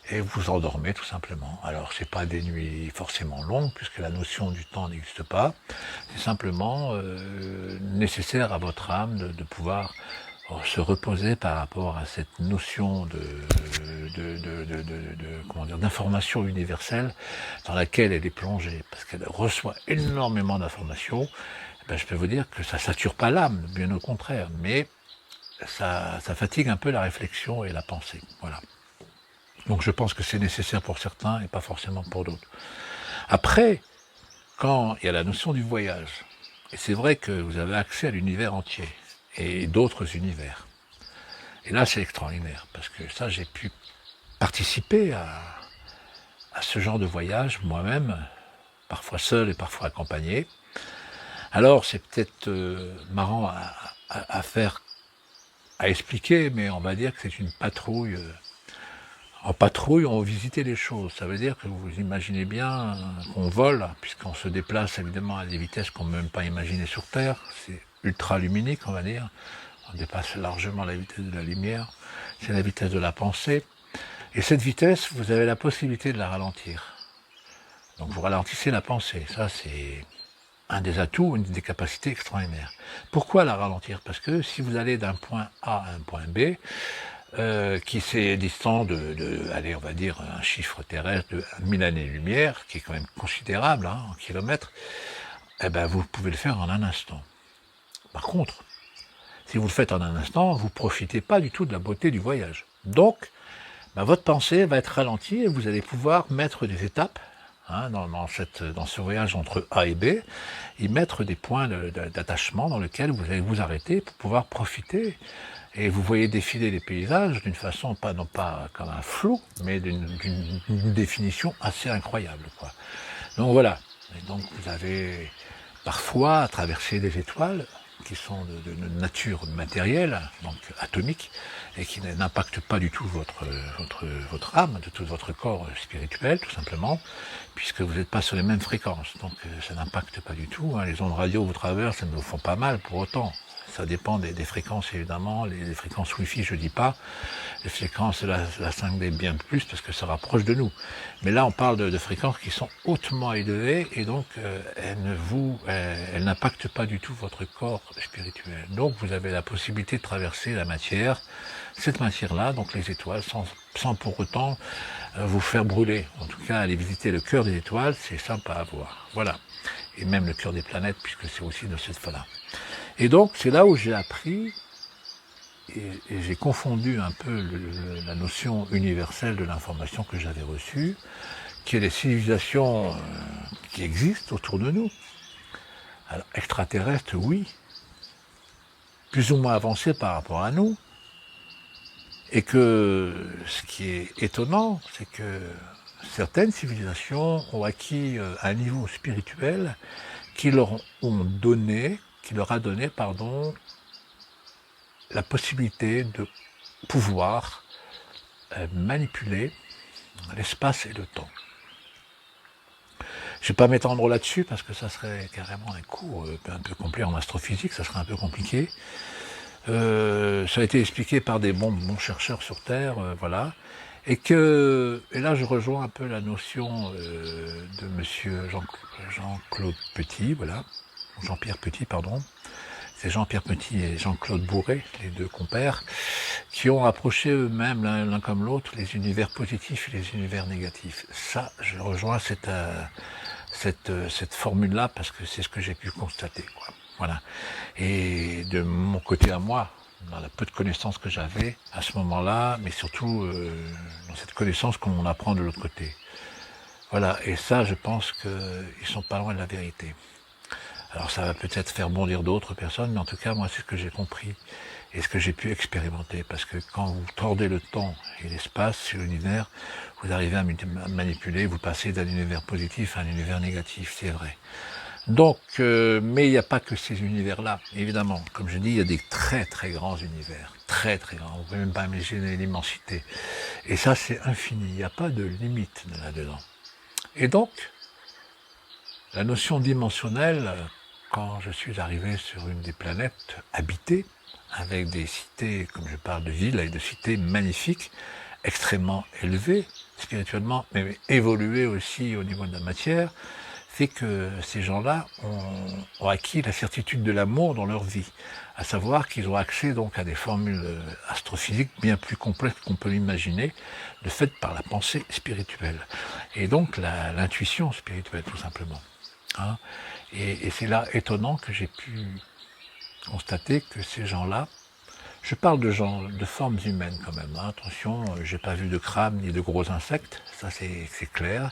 et vous endormez tout simplement. Alors c'est pas des nuits forcément longues, puisque la notion du temps n'existe pas, c'est simplement nécessaire à votre âme de pouvoir se reposer par rapport à cette notion d'information universelle dans laquelle elle est plongée, parce qu'elle reçoit énormément d'informations. Je peux vous dire que ça sature pas l'âme, bien au contraire, mais ça fatigue un peu la réflexion et la pensée. Voilà. Donc je pense que c'est nécessaire pour certains et pas forcément pour d'autres. Après, quand il y a la notion du voyage, et c'est vrai que vous avez accès à l'univers entier, et d'autres univers. Et là, c'est extraordinaire, parce que ça, j'ai pu participer à ce genre de voyage, moi-même, parfois seul et parfois accompagné. Alors, c'est peut-être marrant à faire, à expliquer, mais on va dire que c'est une patrouille. En patrouille, on visite les choses. Ça veut dire que vous imaginez bien qu'on vole, puisqu'on se déplace évidemment à des vitesses qu'on ne peut même pas imaginer sur Terre. C'est ultra-luminique, on va dire. On dépasse largement la vitesse de la lumière. C'est la vitesse de la pensée. Et cette vitesse, vous avez la possibilité de la ralentir. Donc vous ralentissez la pensée. Ça, c'est un des atouts, une des capacités extraordinaires. Pourquoi la ralentir? Parce que si vous allez d'un point A à un point B, qui c'est distant allez, on va dire un chiffre terrestre de 1000 années-lumière, qui est quand même considérable en kilomètres, vous pouvez le faire en un instant. Par contre, si vous le faites en un instant, vous ne profitez pas du tout de la beauté du voyage. Donc, votre pensée va être ralentie et vous allez pouvoir mettre des étapes dans ce voyage entre A et B, y mettre des points d'attachement dans lesquels vous allez vous arrêter pour pouvoir profiter. Et vous voyez défiler les paysages d'une façon, non pas comme un flou, mais d'une définition assez incroyable, quoi. Donc voilà. Et donc vous avez parfois traversé des étoiles qui sont de nature matérielle, donc atomique, et qui n'impactent pas du tout votre âme, de tout votre corps spirituel, tout simplement, puisque vous n'êtes pas sur les mêmes fréquences. Donc ça n'impacte pas du tout. Les ondes radio vous traversent, elles ne vous font pas mal pour autant. Ça dépend des fréquences, évidemment. Les fréquences Wi-Fi, je ne dis pas. Les fréquences de la 5D, bien plus, parce que ça rapproche de nous. Mais là, on parle de fréquences qui sont hautement élevées, et donc elles n'impactent pas du tout votre corps spirituel. Donc, vous avez la possibilité de traverser la matière, cette matière-là, donc les étoiles, sans pour autant vous faire brûler. En tout cas, aller visiter le cœur des étoiles, c'est sympa à voir. Voilà. Et même le cœur des planètes, puisque c'est aussi de cette fois-là. Et donc, c'est là où j'ai appris, et j'ai confondu un peu la notion universelle de l'information que j'avais reçue, qui est les civilisations qui existent autour de nous. Alors, extraterrestres, oui, plus ou moins avancées par rapport à nous, et que ce qui est étonnant, c'est que certaines civilisations ont acquis un niveau spirituel qui leur a donné la possibilité de pouvoir manipuler l'espace et le temps. Je ne vais pas m'étendre là-dessus parce que ça serait carrément un cours un peu complet en astrophysique, ça serait un peu compliqué. Ça a été expliqué par des bons chercheurs sur Terre, voilà. Et là je rejoins un peu la notion de monsieur Jean-Claude Petit, voilà. Jean-Pierre Petit, pardon. C'est Jean-Pierre Petit et Jean-Claude Bourret, les deux compères, qui ont approché eux-mêmes, l'un comme l'autre, les univers positifs et les univers négatifs. Ça, je rejoins cette formule-là parce que c'est ce que j'ai pu constater, quoi. Voilà. Et de mon côté à moi, dans la peu de connaissances que j'avais à ce moment-là, mais surtout dans cette connaissance qu'on apprend de l'autre côté. Voilà, et ça, je pense qu'ils sont pas loin de la vérité. Alors ça va peut-être faire bondir d'autres personnes, mais en tout cas, moi, c'est ce que j'ai compris et ce que j'ai pu expérimenter. Parce que quand vous tordez le temps et l'espace, l'univers, vous arrivez à manipuler, vous passez d'un univers positif à un univers négatif, c'est vrai. Donc, mais il n'y a pas que ces univers-là, évidemment. Comme je dis, il y a des très très grands univers, très très grands. Vous ne pouvez même pas imaginer l'immensité. Et ça, c'est infini. Il n'y a pas de limite là-dedans. Et donc, la notion dimensionnelle, quand je suis arrivé sur une des planètes habitées, avec des cités, comme je parle de villes, avec des cités magnifiques, extrêmement élevées, spirituellement, mais évoluées aussi au niveau de la matière, fait que ces gens-là ont acquis la certitude de l'amour dans leur vie, à savoir qu'ils ont accès donc à des formules astrophysiques bien plus complexes qu'on peut l'imaginer, de fait par la pensée spirituelle, et donc l'intuition spirituelle tout simplement. Hein. Et c'est là étonnant que j'ai pu constater que ces gens-là, je parle de gens, de formes humaines quand même, hein. Attention, j'ai pas vu de crabes ni de gros insectes, ça c'est clair.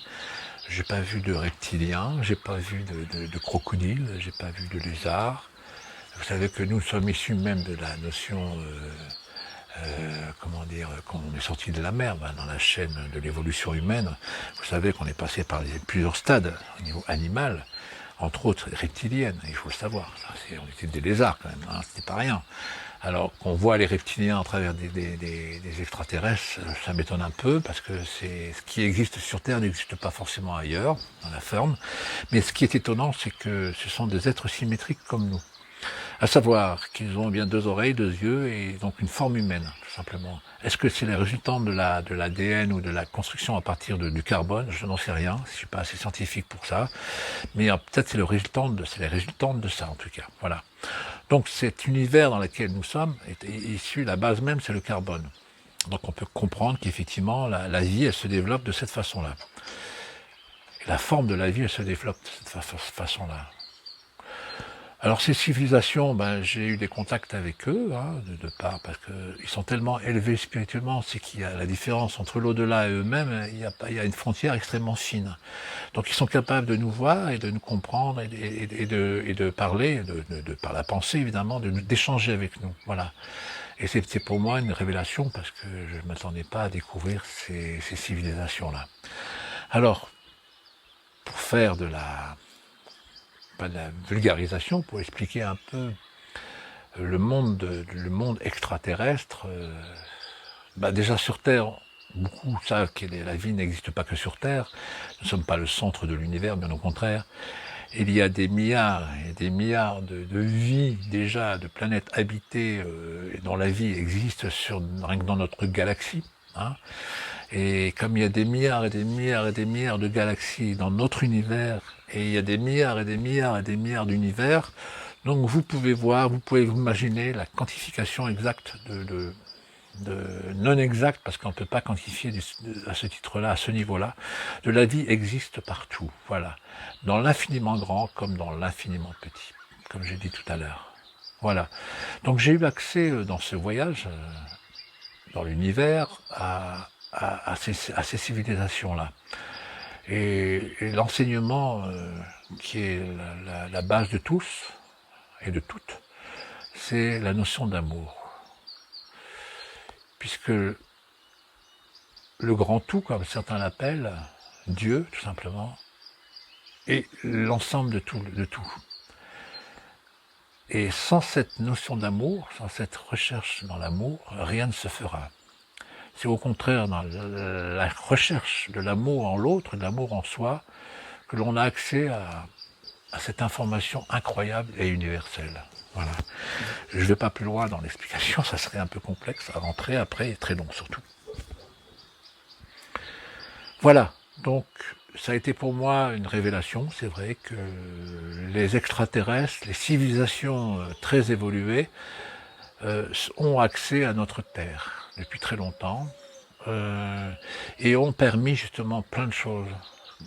J'ai pas vu de reptiliens, j'ai pas vu de crocodiles, j'ai pas vu de lézards. Vous savez que nous sommes issus même de la notion, comment dire, qu'on est sorti de la mer, dans la chaîne de l'évolution humaine. Vous savez qu'on est passé par plusieurs stades au niveau animal, entre autres reptiliennes, il faut le savoir. On était des lézards quand même, hein, c'était pas rien. Alors qu'on voit les reptiliens à travers des extraterrestres, ça m'étonne un peu, parce que ce qui existe sur Terre n'existe pas forcément ailleurs, dans la forme. Mais ce qui est étonnant, c'est que ce sont des êtres symétriques comme nous. À savoir qu'ils ont bien 2 oreilles, 2 yeux, et donc une forme humaine, tout simplement. Est-ce que c'est les résultats de l'ADN ou de la construction à partir du carbone? Je n'en sais rien, je suis pas assez scientifique pour ça. Mais peut-être c'est les résultantes de ça, en tout cas. Voilà. Donc cet univers dans lequel nous sommes est issu, la base même, c'est le carbone. Donc on peut comprendre qu'effectivement, la vie, elle se développe de cette façon-là. Et la forme de la vie, elle se développe de cette façon-là. Alors ces civilisations, j'ai eu des contacts avec eux, hein, de part, parce qu'ils sont tellement élevés spirituellement, c'est qu'il y a la différence entre l'au-delà et eux-mêmes, il y a une frontière extrêmement fine. Donc ils sont capables de nous voir et de nous comprendre et de parler, par la pensée évidemment, d'échanger avec nous. Voilà. Et c'est pour moi une révélation parce que je ne m'attendais pas à découvrir ces civilisations-là. Alors, pour faire pas de la vulgarisation, pour expliquer un peu le monde extraterrestre, déjà sur Terre, beaucoup savent que la vie n'existe pas que sur Terre. Nous ne sommes pas le centre de l'univers, bien au contraire. Il y a des milliards et des milliards de vies déjà, de planètes habitées dont la vie existe rien que dans notre galaxie. Hein. Et comme il y a des milliards et des milliards et des milliards de galaxies dans notre univers, et il y a des milliards et des milliards et des milliards d'univers, donc vous pouvez vous imaginer la quantification exacte non exact, parce qu'on ne peut pas quantifier à ce titre-là, à ce niveau-là, de la vie existe partout, voilà, dans l'infiniment grand comme dans l'infiniment petit, comme j'ai dit tout à l'heure. Voilà. Donc j'ai eu accès dans ce voyage, dans l'univers, à ces civilisations-là. Et l'enseignement qui est la base de tous et de toutes, c'est la notion d'amour. Puisque le grand tout, comme certains l'appellent, Dieu, tout simplement, est l'ensemble de tout. Et sans cette notion d'amour, sans cette recherche dans l'amour, rien ne se fera. C'est au contraire dans la recherche de l'amour en l'autre, de l'amour en soi, que l'on a accès à cette information incroyable et universelle. Voilà. Je ne vais pas plus loin dans l'explication, ça serait un peu complexe à rentrer après, et très long surtout. Voilà, donc ça a été pour moi une révélation, c'est vrai que les extraterrestres, les civilisations très évoluées ont accès à notre Terre depuis très longtemps et ont permis justement plein de choses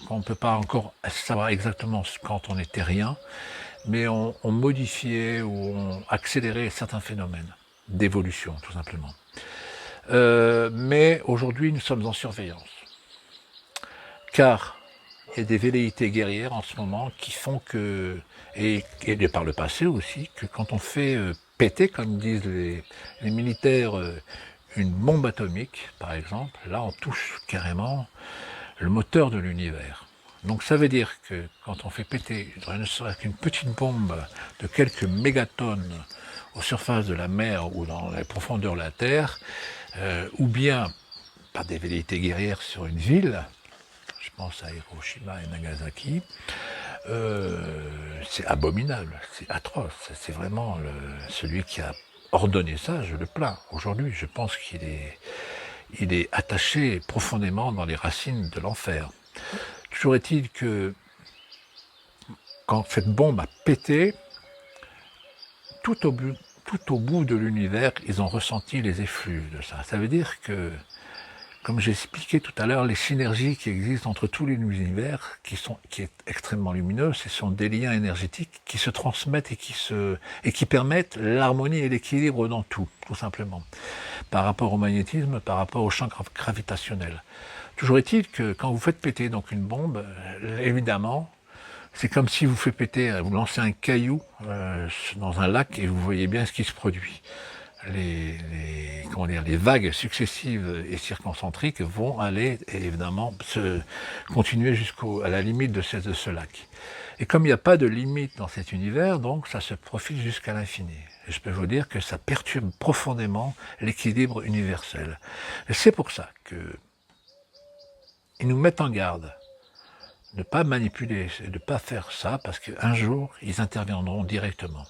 qu'on ne peut pas encore savoir exactement quand on est terrien, mais ont modifié ou ont accéléré certains phénomènes d'évolution, tout simplement. Mais aujourd'hui, nous sommes en surveillance. Car il y a des velléités guerrières en ce moment qui font que, et par le passé aussi, que quand on fait péter, comme disent les militaires, une bombe atomique, par exemple, là on touche carrément le moteur de l'univers. Donc ça veut dire que quand on fait péter ne serait-ce qu'une petite bombe de quelques mégatonnes aux surfaces de la mer ou dans les profondeurs de la Terre, ou bien par des velléités guerrières sur une ville, je pense à Hiroshima et Nagasaki, c'est abominable, c'est atroce, c'est vraiment celui qui a ordonné ça, je le plains. Aujourd'hui, je pense qu'il est attaché profondément dans les racines de l'enfer. Toujours est-il que quand cette bombe a pété, tout au bout de l'univers, ils ont ressenti les effluves de ça. Ça veut dire que, comme j'ai expliqué tout à l'heure, les synergies qui existent entre tous les univers, qui est extrêmement lumineux, ce sont des liens énergétiques qui se transmettent et qui permettent l'harmonie et l'équilibre dans tout simplement. Par rapport au magnétisme, par rapport au champ gravitationnel. Toujours est-il que quand vous faites péter donc une bombe, évidemment, c'est comme si vous faites péter, vous lancez un caillou dans un lac et vous voyez bien ce qui se produit. Les vagues successives et circoncentriques vont aller, évidemment, continuer jusqu'à la limite de ce lac. Et comme il n'y a pas de limite dans cet univers, donc ça se profile jusqu'à l'infini. Et je peux vous dire que ça perturbe profondément l'équilibre universel. Et c'est pour ça qu'ils nous mettent en garde de ne pas manipuler, de ne pas faire ça, parce qu'un jour, ils interviendront directement.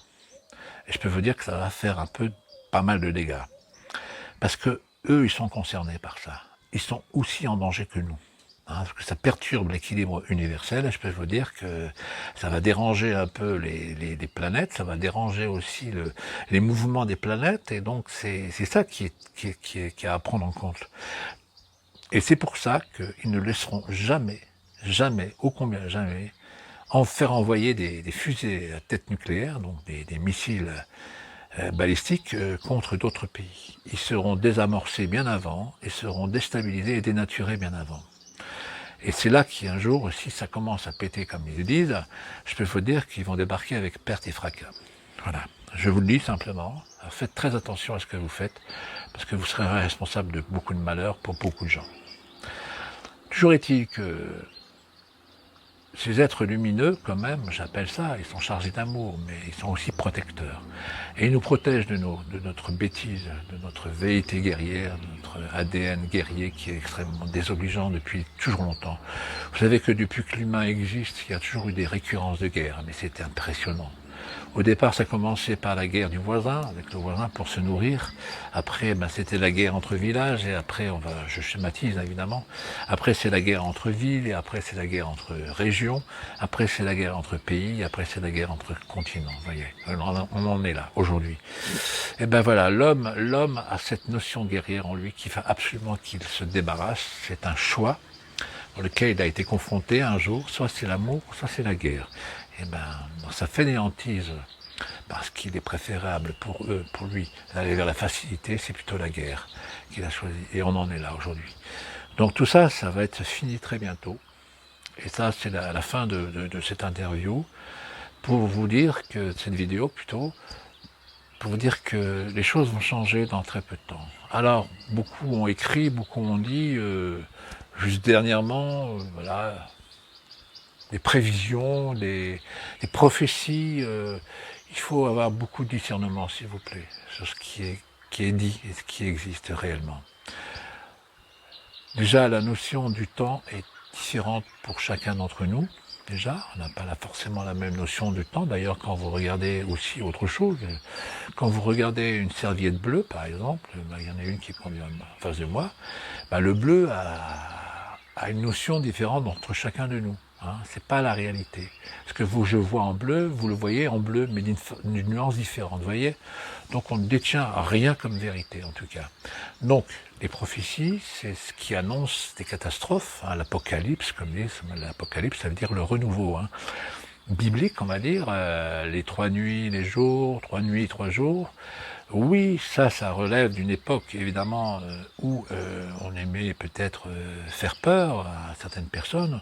Et je peux vous dire que ça va faire pas mal de dégâts. Parce que eux, ils sont concernés par ça. Ils sont aussi en danger que nous. Parce que ça perturbe l'équilibre universel, et je peux vous dire que ça va déranger un peu les planètes, ça va déranger aussi les mouvements des planètes, et donc c'est ça qui est à prendre en compte. Et c'est pour ça qu'ils ne laisseront jamais, ô combien jamais, faire envoyer des fusées à tête nucléaire, donc des missiles balistiques contre d'autres pays. Ils seront désamorcés bien avant, et seront déstabilisés et dénaturés bien avant. Et c'est là qu'un jour, si ça commence à péter comme ils le disent, je peux vous dire qu'ils vont débarquer avec perte et fracas. Voilà, je vous le dis simplement, faites très attention à ce que vous faites, parce que vous serez responsable de beaucoup de malheurs pour beaucoup de gens. Toujours est-il que ces êtres lumineux, quand même, j'appelle ça, ils sont chargés d'amour, mais ils sont aussi protecteurs. Et ils nous protègent de notre bêtise, de notre velléité guerrière, de notre ADN guerrier qui est extrêmement désobligeant depuis toujours longtemps. Vous savez que depuis que l'humain existe, il y a toujours eu des récurrences de guerre, mais c'était impressionnant. Au départ, ça commençait par la guerre du voisin, avec le voisin pour se nourrir. Après, c'était la guerre entre villages, et après, je schématise évidemment, après c'est la guerre entre villes, et après c'est la guerre entre régions, après c'est la guerre entre pays, après c'est la guerre entre continents, vous voyez. On en est là, aujourd'hui. Et ben voilà, l'homme a cette notion guerrière en lui qui fait absolument qu'il se débarrasse, c'est un choix dans lequel il a été confronté un jour, soit c'est l'amour, soit c'est la guerre. Et dans sa fainéantise, parce qu'il est préférable pour lui, d'aller vers la facilité, c'est plutôt la guerre qu'il a choisi. Et on en est là aujourd'hui. Donc tout ça, ça va être fini très bientôt. Et ça, c'est la fin de cette interview, pour vous dire que, cette vidéo plutôt, pour vous dire que les choses vont changer dans très peu de temps. Alors, beaucoup ont écrit, beaucoup ont dit, juste dernièrement, voilà, des prévisions, des prophéties, il faut avoir beaucoup de discernement, s'il vous plaît, sur ce qui est dit et ce qui existe réellement. Déjà, la notion du temps est différente pour chacun d'entre nous. Déjà, on n'a pas forcément la même notion du temps. D'ailleurs, quand vous regardez aussi autre chose, quand vous regardez une serviette bleue, par exemple, il y en a une qui est en face de moi, le bleu a une notion différente entre chacun de nous. C'est pas la réalité. Ce que je vois en bleu, vous le voyez en bleu, mais d'une nuance différente, vous voyez. Donc on ne détient rien comme vérité, en tout cas. Donc, les prophéties, c'est ce qui annonce des catastrophes, l'apocalypse, comme disent, l'apocalypse, ça veut dire le renouveau, biblique, on va dire, les 3 nuits, les jours, 3 nuits, 3 jours. Oui, ça relève d'une époque, évidemment, où on aimait peut-être faire peur à certaines personnes.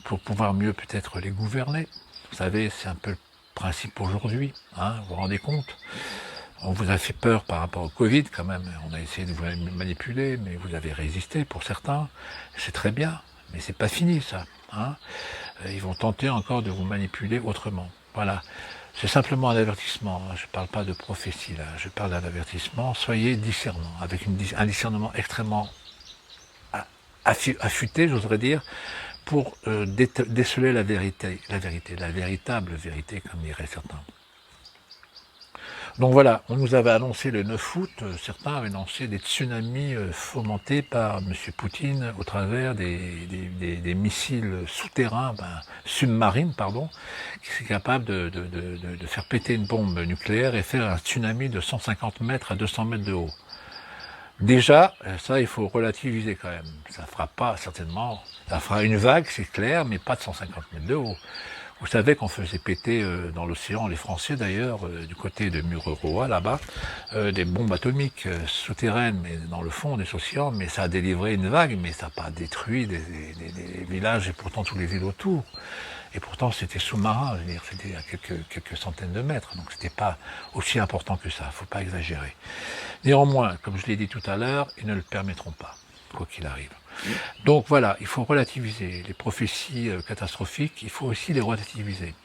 pour pouvoir mieux peut-être les gouverner. Vous savez, c'est un peu le principe aujourd'hui, hein, vous vous rendez compte? On vous a fait peur par rapport au Covid quand même, on a essayé de vous manipuler, mais vous avez résisté pour certains, c'est très bien, mais c'est pas fini ça, hein. Ils vont tenter encore de vous manipuler autrement. Voilà, c'est simplement un avertissement, hein. Je ne parle pas de prophétie là, je parle d'un avertissement, soyez discernants, avec un discernement extrêmement affûté, j'oserais dire, pour déceler la vérité, la véritable vérité, comme diraient certains. Donc voilà, on nous avait annoncé le 9 août, certains avaient lancé des tsunamis fomentés par M. Poutine au travers des missiles souterrains, submarines, pardon, qui sont capables de faire péter une bombe nucléaire et faire un tsunami de 150 mètres à 200 mètres de haut. Déjà, ça, il faut relativiser quand même. Ça fera pas, certainement, ça fera une vague, c'est clair, mais pas de 150 mètres de haut. Vous savez qu'on faisait péter dans l'océan, les Français d'ailleurs, du côté de Mururoa, là-bas, des bombes atomiques souterraines, mais dans le fond des océans, mais ça a délivré une vague, mais ça n'a pas détruit des villages et pourtant tous les villes autour. Et pourtant c'était sous-marin, je veux dire, c'était à quelques centaines de mètres, donc c'était pas aussi important que ça, faut pas exagérer. Néanmoins, comme je l'ai dit tout à l'heure, ils ne le permettront pas, quoi qu'il arrive. Donc voilà, il faut relativiser les prophéties catastrophiques, il faut aussi les relativiser.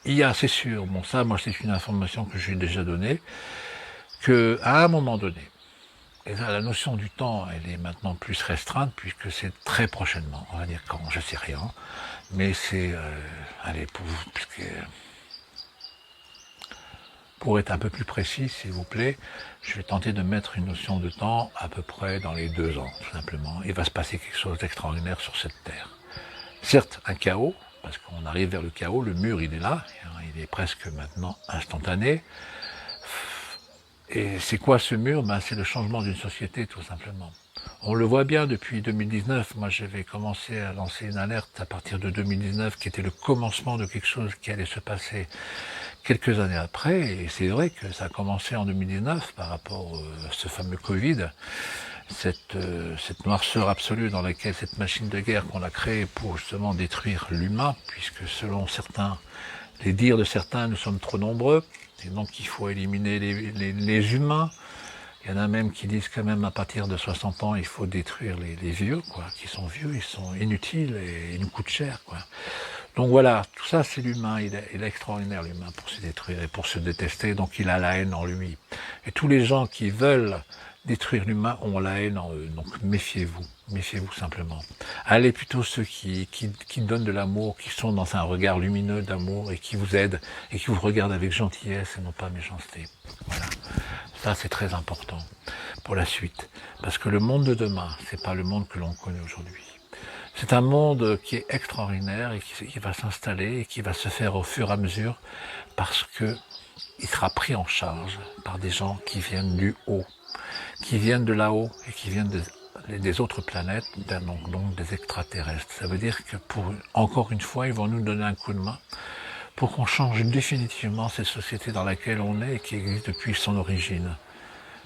Il y a, c'est sûr, bon ça, moi c'est une information que j'ai déjà donnée, qu'à un moment donné, et là, la notion du temps, elle est maintenant plus restreinte, puisque c'est très prochainement, on va dire quand, je sais rien, mais c'est, allez, pour être un peu plus précis, s'il vous plaît, je vais tenter de mettre une notion de temps à peu près dans les 2 ans, tout simplement. Il va se passer quelque chose d'extraordinaire sur cette Terre. Certes, un chaos, parce qu'on arrive vers le chaos, le mur, il est là, il est presque maintenant instantané. Et c'est quoi ce mur? C'est le changement d'une société, tout simplement. On le voit bien depuis 2019, moi j'avais commencé à lancer une alerte à partir de 2019, qui était le commencement de quelque chose qui allait se passer quelques années après, et c'est vrai que ça a commencé en 2019 par rapport à ce fameux Covid, cette noirceur absolue dans laquelle cette machine de guerre qu'on a créée pour justement détruire l'humain, puisque selon certains, les dires de certains, nous sommes trop nombreux, et donc il faut éliminer les humains. Il y en a même qui disent quand même à partir de 60 ans, il faut détruire les vieux, quoi, qui sont vieux, ils sont inutiles et ils nous coûtent cher, quoi. Donc voilà, tout ça c'est l'humain, il est extraordinaire l'humain pour se détruire et pour se détester, donc il a la haine en lui. Et tous les gens qui veulent détruire l'humain ont la haine en eux, donc méfiez-vous simplement. Allez plutôt ceux qui donnent de l'amour, qui sont dans un regard lumineux d'amour et qui vous aident et qui vous regardent avec gentillesse et non pas méchanceté. Voilà, ça c'est très important pour la suite, parce que le monde de demain, c'est pas le monde que l'on connaît aujourd'hui. C'est un monde qui est extraordinaire et qui va s'installer et qui va se faire au fur et à mesure parce que il sera pris en charge par des gens qui viennent du haut, qui viennent de là-haut et qui viennent des autres planètes, donc des extraterrestres. Ça veut dire que encore une fois, ils vont nous donner un coup de main pour qu'on change définitivement cette société dans laquelle on est et qui existe depuis son origine.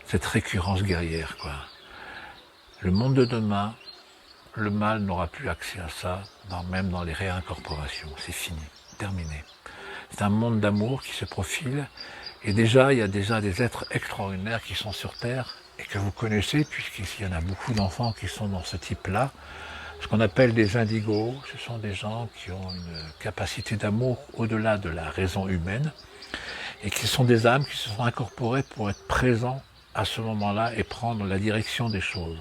Cette récurrence guerrière, quoi. Le monde de demain, le mal n'aura plus accès à ça, même dans les réincorporations. C'est fini, terminé. C'est un monde d'amour qui se profile, et déjà, il y a déjà des êtres extraordinaires qui sont sur Terre, et que vous connaissez, puisqu'ici, il y en a beaucoup d'enfants qui sont dans ce type-là. Ce qu'on appelle des indigos, ce sont des gens qui ont une capacité d'amour au-delà de la raison humaine, et qui sont des âmes qui se sont incorporées pour être présents à ce moment-là et prendre la direction des choses.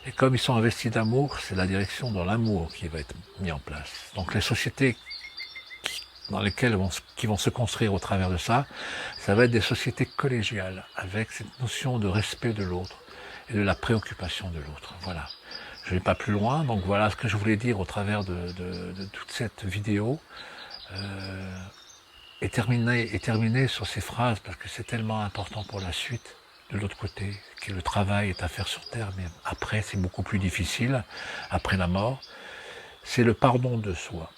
Et comme ils sont investis d'amour, c'est la direction dans l'amour qui va être mis en place. Donc les sociétés dans lesquelles qui vont se construire au travers de ça, ça va être des sociétés collégiales, avec cette notion de respect de l'autre et de la préoccupation de l'autre. Voilà. Je ne vais pas plus loin, donc voilà ce que je voulais dire au travers de toute cette vidéo. Et terminer sur ces phrases, parce que c'est tellement important pour la suite. De l'autre côté, que le travail est à faire sur Terre, mais après c'est beaucoup plus difficile, après la mort, c'est le pardon de soi,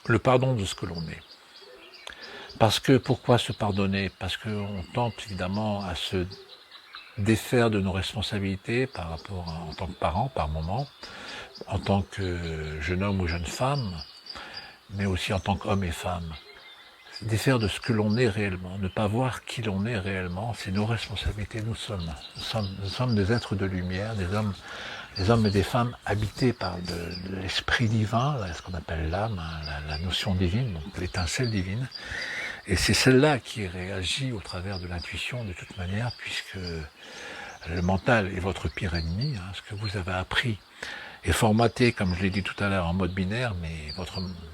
le pardon de ce que l'on est. Parce que, pourquoi se pardonner? Parce qu'on tente évidemment à se défaire de nos responsabilités par rapport en tant que parents, par moment, en tant que jeune homme ou jeune femme, mais aussi en tant qu'homme et femme. Défaire de ce que l'on est réellement, ne pas voir qui l'on est réellement, c'est nos responsabilités, nous sommes des êtres de lumière, des hommes et des femmes habités par de l'esprit divin, là, ce qu'on appelle l'âme, hein, la notion divine, donc l'étincelle divine, et c'est celle-là qui réagit au travers de l'intuition de toute manière, puisque le mental est votre pire ennemi, hein, ce que vous avez appris est formaté, comme je l'ai dit tout à l'heure, en mode binaire, mais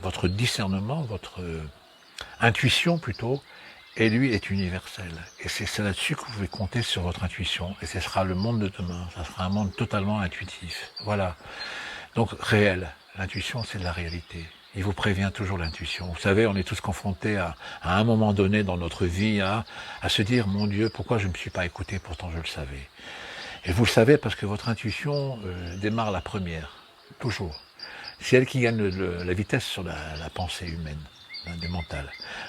votre discernement, votre intuition plutôt, et lui est universel. Et c'est là-dessus que vous pouvez compter sur votre intuition. Et ce sera le monde de demain. Ça sera un monde totalement intuitif. Voilà. Donc réel. L'intuition, c'est de la réalité. Il vous prévient toujours l'intuition. Vous savez, on est tous confrontés à un moment donné dans notre vie à se dire, mon Dieu, pourquoi je ne me suis pas écouté, pourtant je le savais. Et vous le savez parce que votre intuition démarre la première. Toujours. C'est elle qui gagne la vitesse sur la pensée humaine. Du mental.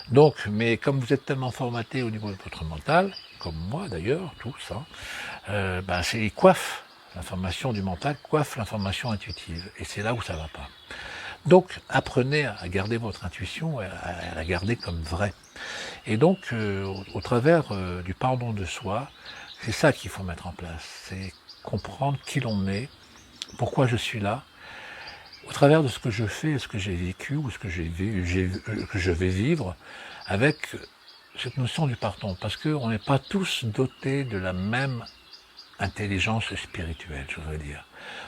Donc, mais comme vous êtes tellement formaté au niveau de votre mental, comme moi d'ailleurs, tous, hein, il coiffe l'information du mental, coiffe l'information intuitive, et c'est là où ça va pas. Donc, apprenez à garder votre intuition, à la garder comme vraie. Et donc, au travers du pardon de soi, c'est ça qu'il faut mettre en place, c'est comprendre qui l'on est, pourquoi je suis là, au travers de ce que je fais, ce que j'ai vécu, ou ce que que je vais vivre, avec cette notion du pardon, parce qu'on n'est pas tous dotés de la même intelligence spirituelle, je voudrais dire.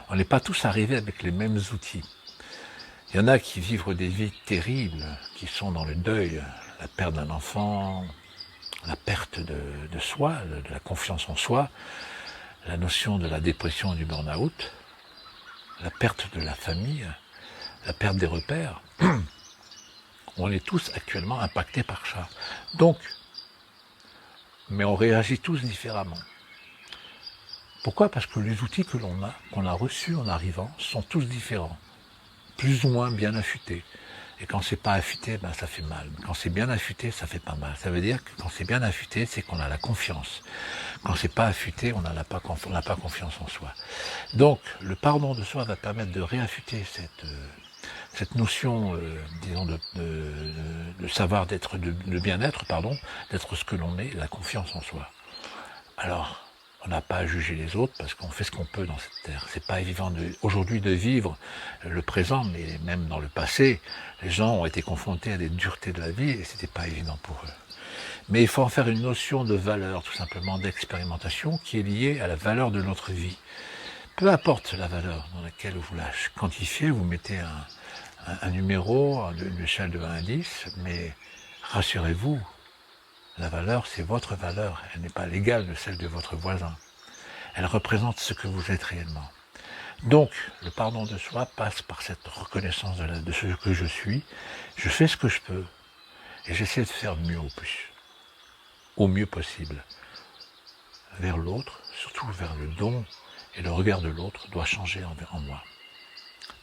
On n'est pas tous arrivés avec les mêmes outils. Il y en a qui vivent des vies terribles, qui sont dans le deuil, la perte d'un enfant, la perte de soi, de la confiance en soi, la notion de la dépression et du burn-out, la perte de la famille, la perte des repères, on est tous actuellement impactés par ça. Donc, mais on réagit tous différemment. Pourquoi ? Parce que les outils que qu'on a reçus en arrivant, sont tous différents, plus ou moins bien affûtés. Et quand c'est pas affûté, ça fait mal. Quand c'est bien affûté, ça fait pas mal. Ça veut dire que quand c'est bien affûté, c'est qu'on a la confiance. Quand c'est pas affûté, on n'a pas confiance en soi. Donc, le pardon de soi va permettre de réaffûter cette notion, disons, de savoir d'être, de bien-être, d'être ce que l'on est, la confiance en soi. Alors, on n'a pas à juger les autres parce qu'on fait ce qu'on peut dans cette terre. C'est pas évident aujourd'hui de vivre le présent, mais même dans le passé, les gens ont été confrontés à des duretés de la vie et c'était pas évident pour eux. Mais il faut en faire une notion de valeur, tout simplement, d'expérimentation qui est liée à la valeur de notre vie. Peu importe la valeur dans laquelle vous la quantifiez, vous mettez un numéro, une échelle de 1 à 10, mais rassurez-vous, la valeur, c'est votre valeur, elle n'est pas l'égale de celle de votre voisin. Elle représente ce que vous êtes réellement. Donc, le pardon de soi passe par cette reconnaissance de ce que je suis. Je fais ce que je peux, et j'essaie de faire mieux au mieux possible. Vers l'autre, surtout vers le don, et le regard de l'autre doit changer en moi.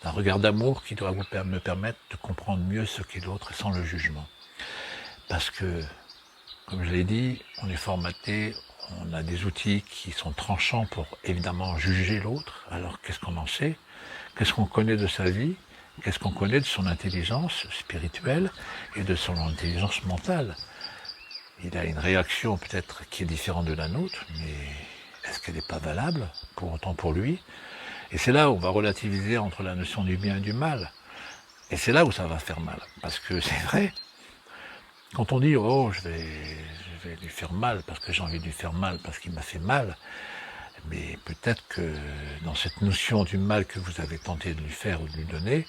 Un regard d'amour qui doit me permettre de comprendre mieux ce qu'est l'autre sans le jugement. Parce que, comme je l'ai dit, on est formaté, on a des outils qui sont tranchants pour évidemment juger l'autre. Alors qu'est-ce qu'on en sait ? Qu'est-ce qu'on connaît de sa vie ? Qu'est-ce qu'on connaît de son intelligence spirituelle et de son intelligence mentale ? Il a une réaction peut-être qui est différente de la nôtre, mais est-ce qu'elle n'est pas valable pour autant pour lui ? Et c'est là où on va relativiser entre la notion du bien et du mal. Et c'est là où ça va faire mal. Parce que c'est vrai, quand on dit « oh, je vais lui faire mal parce que j'ai envie de lui faire mal parce qu'il m'a fait mal », mais peut-être que dans cette notion du mal que vous avez tenté de lui faire ou de lui donner,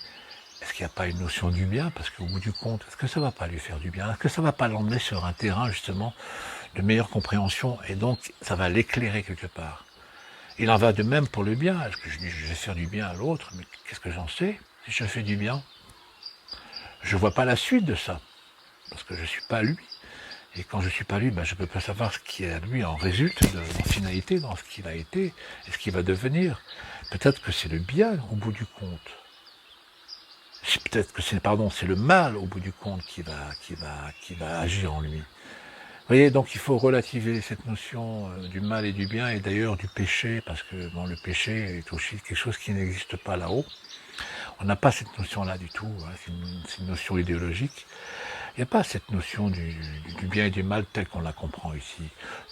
est-ce qu'il n'y a pas une notion du bien ? Parce qu'au bout du compte, est-ce que ça ne va pas lui faire du bien ? Est-ce que ça ne va pas l'emmener sur un terrain justement de meilleure compréhension et donc ça va l'éclairer quelque part ? Il en va de même pour le bien. Est-ce que je dis je vais faire du bien à l'autre ? Mais qu'est-ce que j'en sais si je fais du bien ? Je ne vois pas la suite de ça, parce que je ne suis pas lui. Et quand je ne suis pas lui, je ne peux pas savoir ce qui à lui en résulte, en finalité, dans ce qu'il a été et ce qu'il va devenir. Peut-être que c'est le bien au bout du compte. Peut-être que c'est le mal au bout du compte qui va agir en lui. voyez, donc il faut relativiser cette notion du mal et du bien, et d'ailleurs du péché, parce que bon, le péché est aussi quelque chose qui n'existe pas là-haut. On n'a pas cette notion-là du tout, hein, c'est une notion idéologique. Il n'y a pas cette notion du bien et du mal telle qu'on la comprend ici.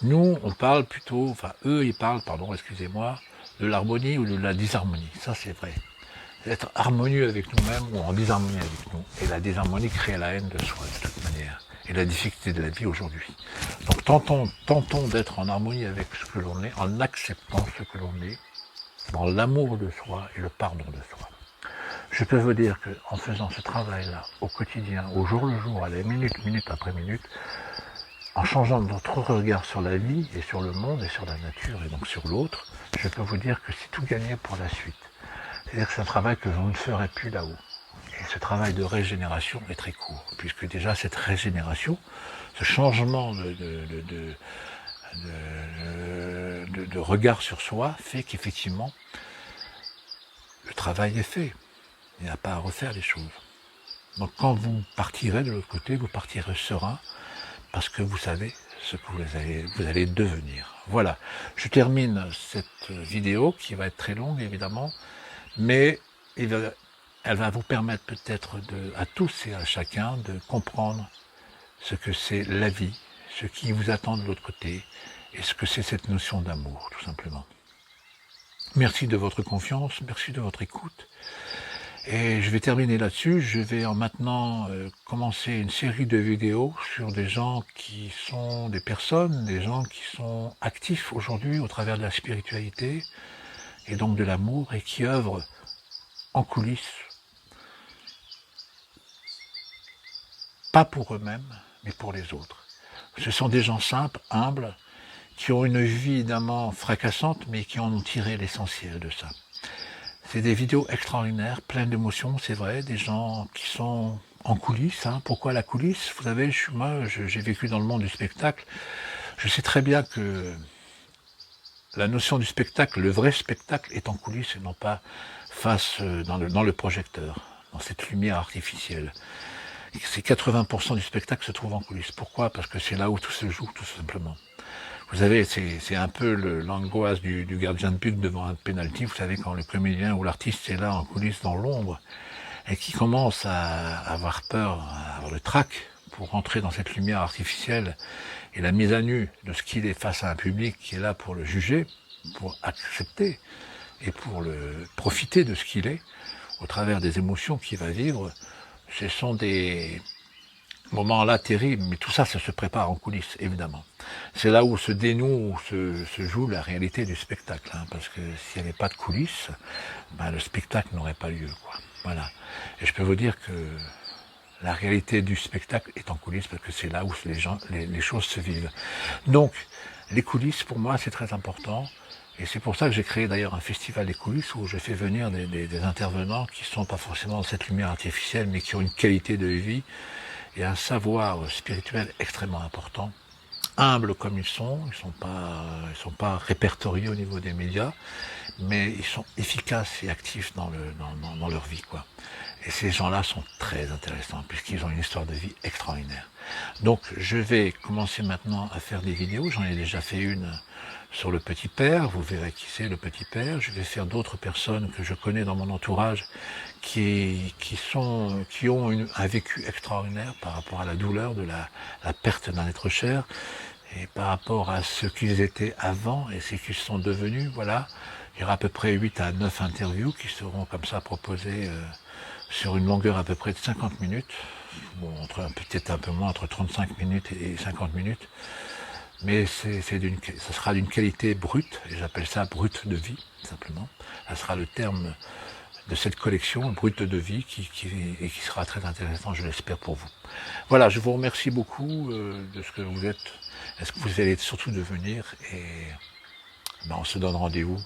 Nous, on parle plutôt, enfin eux, ils parlent, pardon, excusez-moi, de l'harmonie ou de la disharmonie. Ça, c'est vrai. Être harmonieux avec nous-mêmes ou en disharmonie avec nous. Et la disharmonie crée la haine de soi, de toute manière. Et la difficulté de la vie aujourd'hui. Donc tentons d'être en harmonie avec ce que l'on est, en acceptant ce que l'on est, dans l'amour de soi et le pardon de soi. Je peux vous dire qu'en faisant ce travail-là, au quotidien, au jour le jour, à la minute, minute après minute, en changeant notre regard sur la vie et sur le monde et sur la nature et donc sur l'autre, je peux vous dire que c'est tout gagné pour la suite. C'est-à-dire que c'est un travail que l'on ne ferait plus là-haut. Et ce travail de régénération est très court, puisque déjà cette régénération, ce changement de regard sur soi fait qu'effectivement, le travail est fait. Il n'y a pas à refaire les choses. Donc quand vous partirez de l'autre côté, vous partirez serein, parce que vous savez ce que vous allez devenir. Voilà, je termine cette vidéo, qui va être très longue évidemment, mais elle va vous permettre peut-être à tous et à chacun de comprendre ce que c'est la vie, ce qui vous attend de l'autre côté, et ce que c'est cette notion d'amour, tout simplement. Merci de votre confiance, merci de votre écoute. Et je vais terminer là-dessus. Je vais maintenant commencer une série de vidéos sur des gens qui sont des personnes, des gens qui sont actifs aujourd'hui au travers de la spiritualité et donc de l'amour et qui œuvrent en coulisses, pas pour eux-mêmes, mais pour les autres. Ce sont des gens simples, humbles, qui ont une vie évidemment fracassante, mais qui en ont tiré l'essentiel de ça. C'est des vidéos extraordinaires, pleines d'émotions, c'est vrai, des gens qui sont en coulisses. Hein. Pourquoi la coulisse? Vous savez, moi, j'ai vécu dans le monde du spectacle. Je sais très bien que la notion du spectacle, le vrai spectacle, est en coulisses et non pas face dans le projecteur, dans cette lumière artificielle. C'est 80% du spectacle se trouve en coulisses. Pourquoi? Parce que c'est là où tout se joue, tout simplement. Vous savez, c'est un peu l'angoisse du gardien de but devant un penalty. Vous savez, quand le comédien ou l'artiste est là en coulisses dans l'ombre et qui commence à avoir peur, à avoir le trac pour rentrer dans cette lumière artificielle et la mise à nu de ce qu'il est face à un public qui est là pour le juger, pour accepter et pour profiter de ce qu'il est, au travers des émotions qu'il va vivre, ce sont des moments-là terribles, mais tout ça, ça se prépare en coulisses, évidemment. C'est là où se dénoue, où se joue la réalité du spectacle, hein, parce que s'il n'y avait pas de coulisses, ben, le spectacle n'aurait pas lieu, quoi. Voilà. Et je peux vous dire que la réalité du spectacle est en coulisses, parce que c'est là où les choses se vivent. Donc, les coulisses, pour moi, c'est très important. Et c'est pour ça que j'ai créé d'ailleurs un festival des coulisses où je fais venir des intervenants qui ne sont pas forcément dans cette lumière artificielle, mais qui ont une qualité de vie et un savoir spirituel extrêmement important, humbles comme ils sont pas répertoriés au niveau des médias, mais ils sont efficaces et actifs dans leur vie, quoi. Et ces gens-là sont très intéressants, puisqu'ils ont une histoire de vie extraordinaire. Donc, je vais commencer maintenant à faire des vidéos. J'en ai déjà fait une sur le Petit Père. Vous verrez qui c'est, le Petit Père. Je vais faire d'autres personnes que je connais dans mon entourage qui ont un vécu extraordinaire par rapport à la douleur de la perte d'un être cher et par rapport à ce qu'ils étaient avant et ce qu'ils sont devenus. Voilà. Il y aura à peu près 8 à 9 interviews qui seront comme ça proposées sur une longueur à peu près de 50 minutes, bon, peut-être un peu moins, entre 35 minutes et 50 minutes, mais ça sera d'une qualité brute, et j'appelle ça brute de vie, simplement. Ça sera le terme de cette collection, brute de vie, qui sera très intéressant, je l'espère, pour vous. Voilà, je vous remercie beaucoup de ce que vous êtes, est-ce que vous allez surtout devenir, et ben, on se donne rendez-vous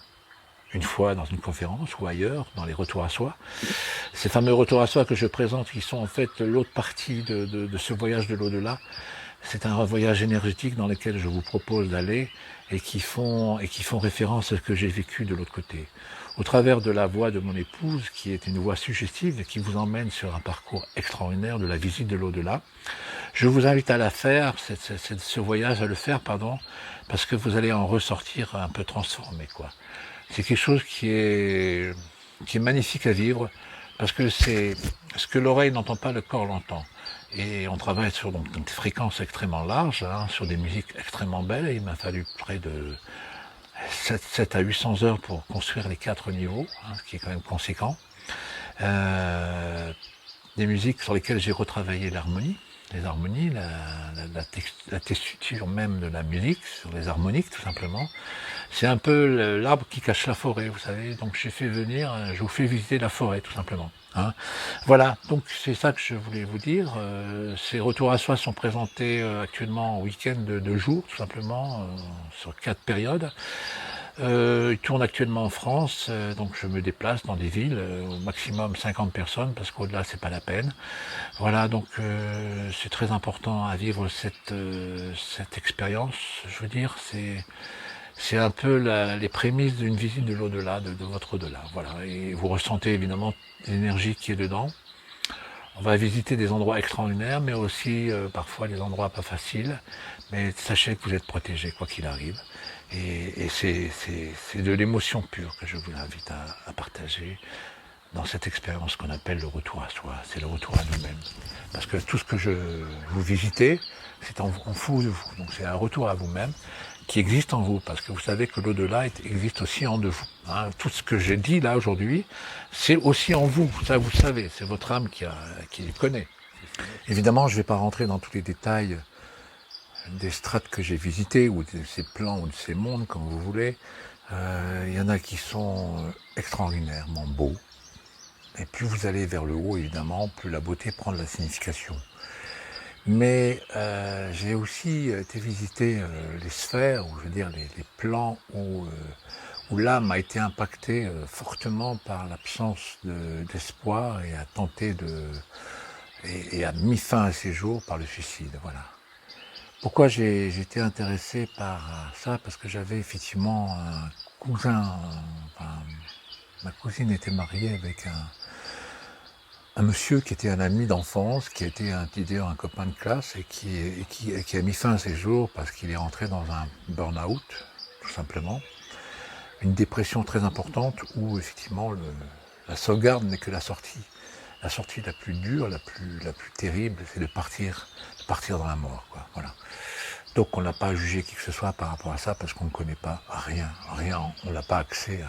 une fois dans une conférence ou ailleurs, dans les retours à soi. Ces fameux retours à soi que je présente, qui sont en fait l'autre partie de ce voyage de l'au-delà, c'est un voyage énergétique dans lequel je vous propose d'aller et qui font référence à ce que j'ai vécu de l'autre côté. Au travers de la voix de mon épouse, qui est une voix suggestive et qui vous emmène sur un parcours extraordinaire de la visite de l'au-delà, je vous invite à la faire, ce voyage, à le faire, pardon, parce que vous allez en ressortir un peu transformé, quoi. C'est quelque chose qui est magnifique à vivre, parce que c'est ce que l'oreille n'entend pas, le corps l'entend. Et on travaille sur donc, des fréquences extrêmement larges, hein, sur des musiques extrêmement belles, et il m'a fallu près de 7 à 800 heures pour construire les 4 niveaux, hein, ce qui est quand même conséquent. Des musiques sur lesquelles j'ai retravaillé l'harmonie, les harmonies, la texture même de la musique, sur les harmoniques tout simplement. C'est un peu l'arbre qui cache la forêt, vous savez, donc j'ai fait venir, je vous fais visiter la forêt tout simplement. Hein. Voilà, donc c'est ça que je voulais vous dire. Ces retours à soi sont présentés actuellement en week-end de 2 jours tout simplement, sur 4 périodes. Ils tournent actuellement en France, donc je me déplace dans des villes, au maximum 50 personnes, parce qu'au-delà c'est pas la peine. Voilà, donc c'est très important à vivre cette expérience. Je veux dire, c'est un peu les prémices d'une visite de l'au-delà, de votre au-delà. Voilà, et vous ressentez évidemment l'énergie qui est dedans. On va visiter des endroits extraordinaires, mais aussi parfois des endroits pas faciles. Mais sachez que vous êtes protégés quoi qu'il arrive. Et c'est de l'émotion pure que je vous invite à partager dans cette expérience qu'on appelle le retour à soi. C'est le retour à nous-mêmes. Parce que tout ce que vous visitez, c'est en fond de vous. Donc c'est un retour à vous-même qui existe en vous, parce que vous savez que l'au-delà existe aussi en de vous. Hein. Tout ce que j'ai dit là aujourd'hui, c'est aussi en vous, ça vous savez, c'est votre âme qui le connaît. Évidemment, je ne vais pas rentrer dans tous les détails des strates que j'ai visitées, ou de ces plans, ou de ces mondes, comme vous voulez. Il y en a qui sont extraordinairement beaux. Et plus vous allez vers le haut, évidemment, plus la beauté prend de la signification. Mais j'ai aussi été visiter les sphères, ou je veux dire les plans où l'âme a été impactée fortement par l'absence d'espoir et a tenté et a mis fin à ses jours par le suicide. Voilà. Pourquoi j'ai été intéressé par ça? Parce que j'avais effectivement un cousin, ma cousine était mariée avec un monsieur qui était un ami d'enfance, qui était d'ailleurs un copain de classe et qui a mis fin à ses jours parce qu'il est rentré dans un burn-out, tout simplement. Une dépression très importante où effectivement la sauvegarde n'est que la sortie. La sortie la plus dure, la plus terrible, c'est de partir dans la mort, quoi. Voilà. Donc on n'a pas jugé qui que ce soit par rapport à ça parce qu'on ne connaît pas rien, on n'a pas accès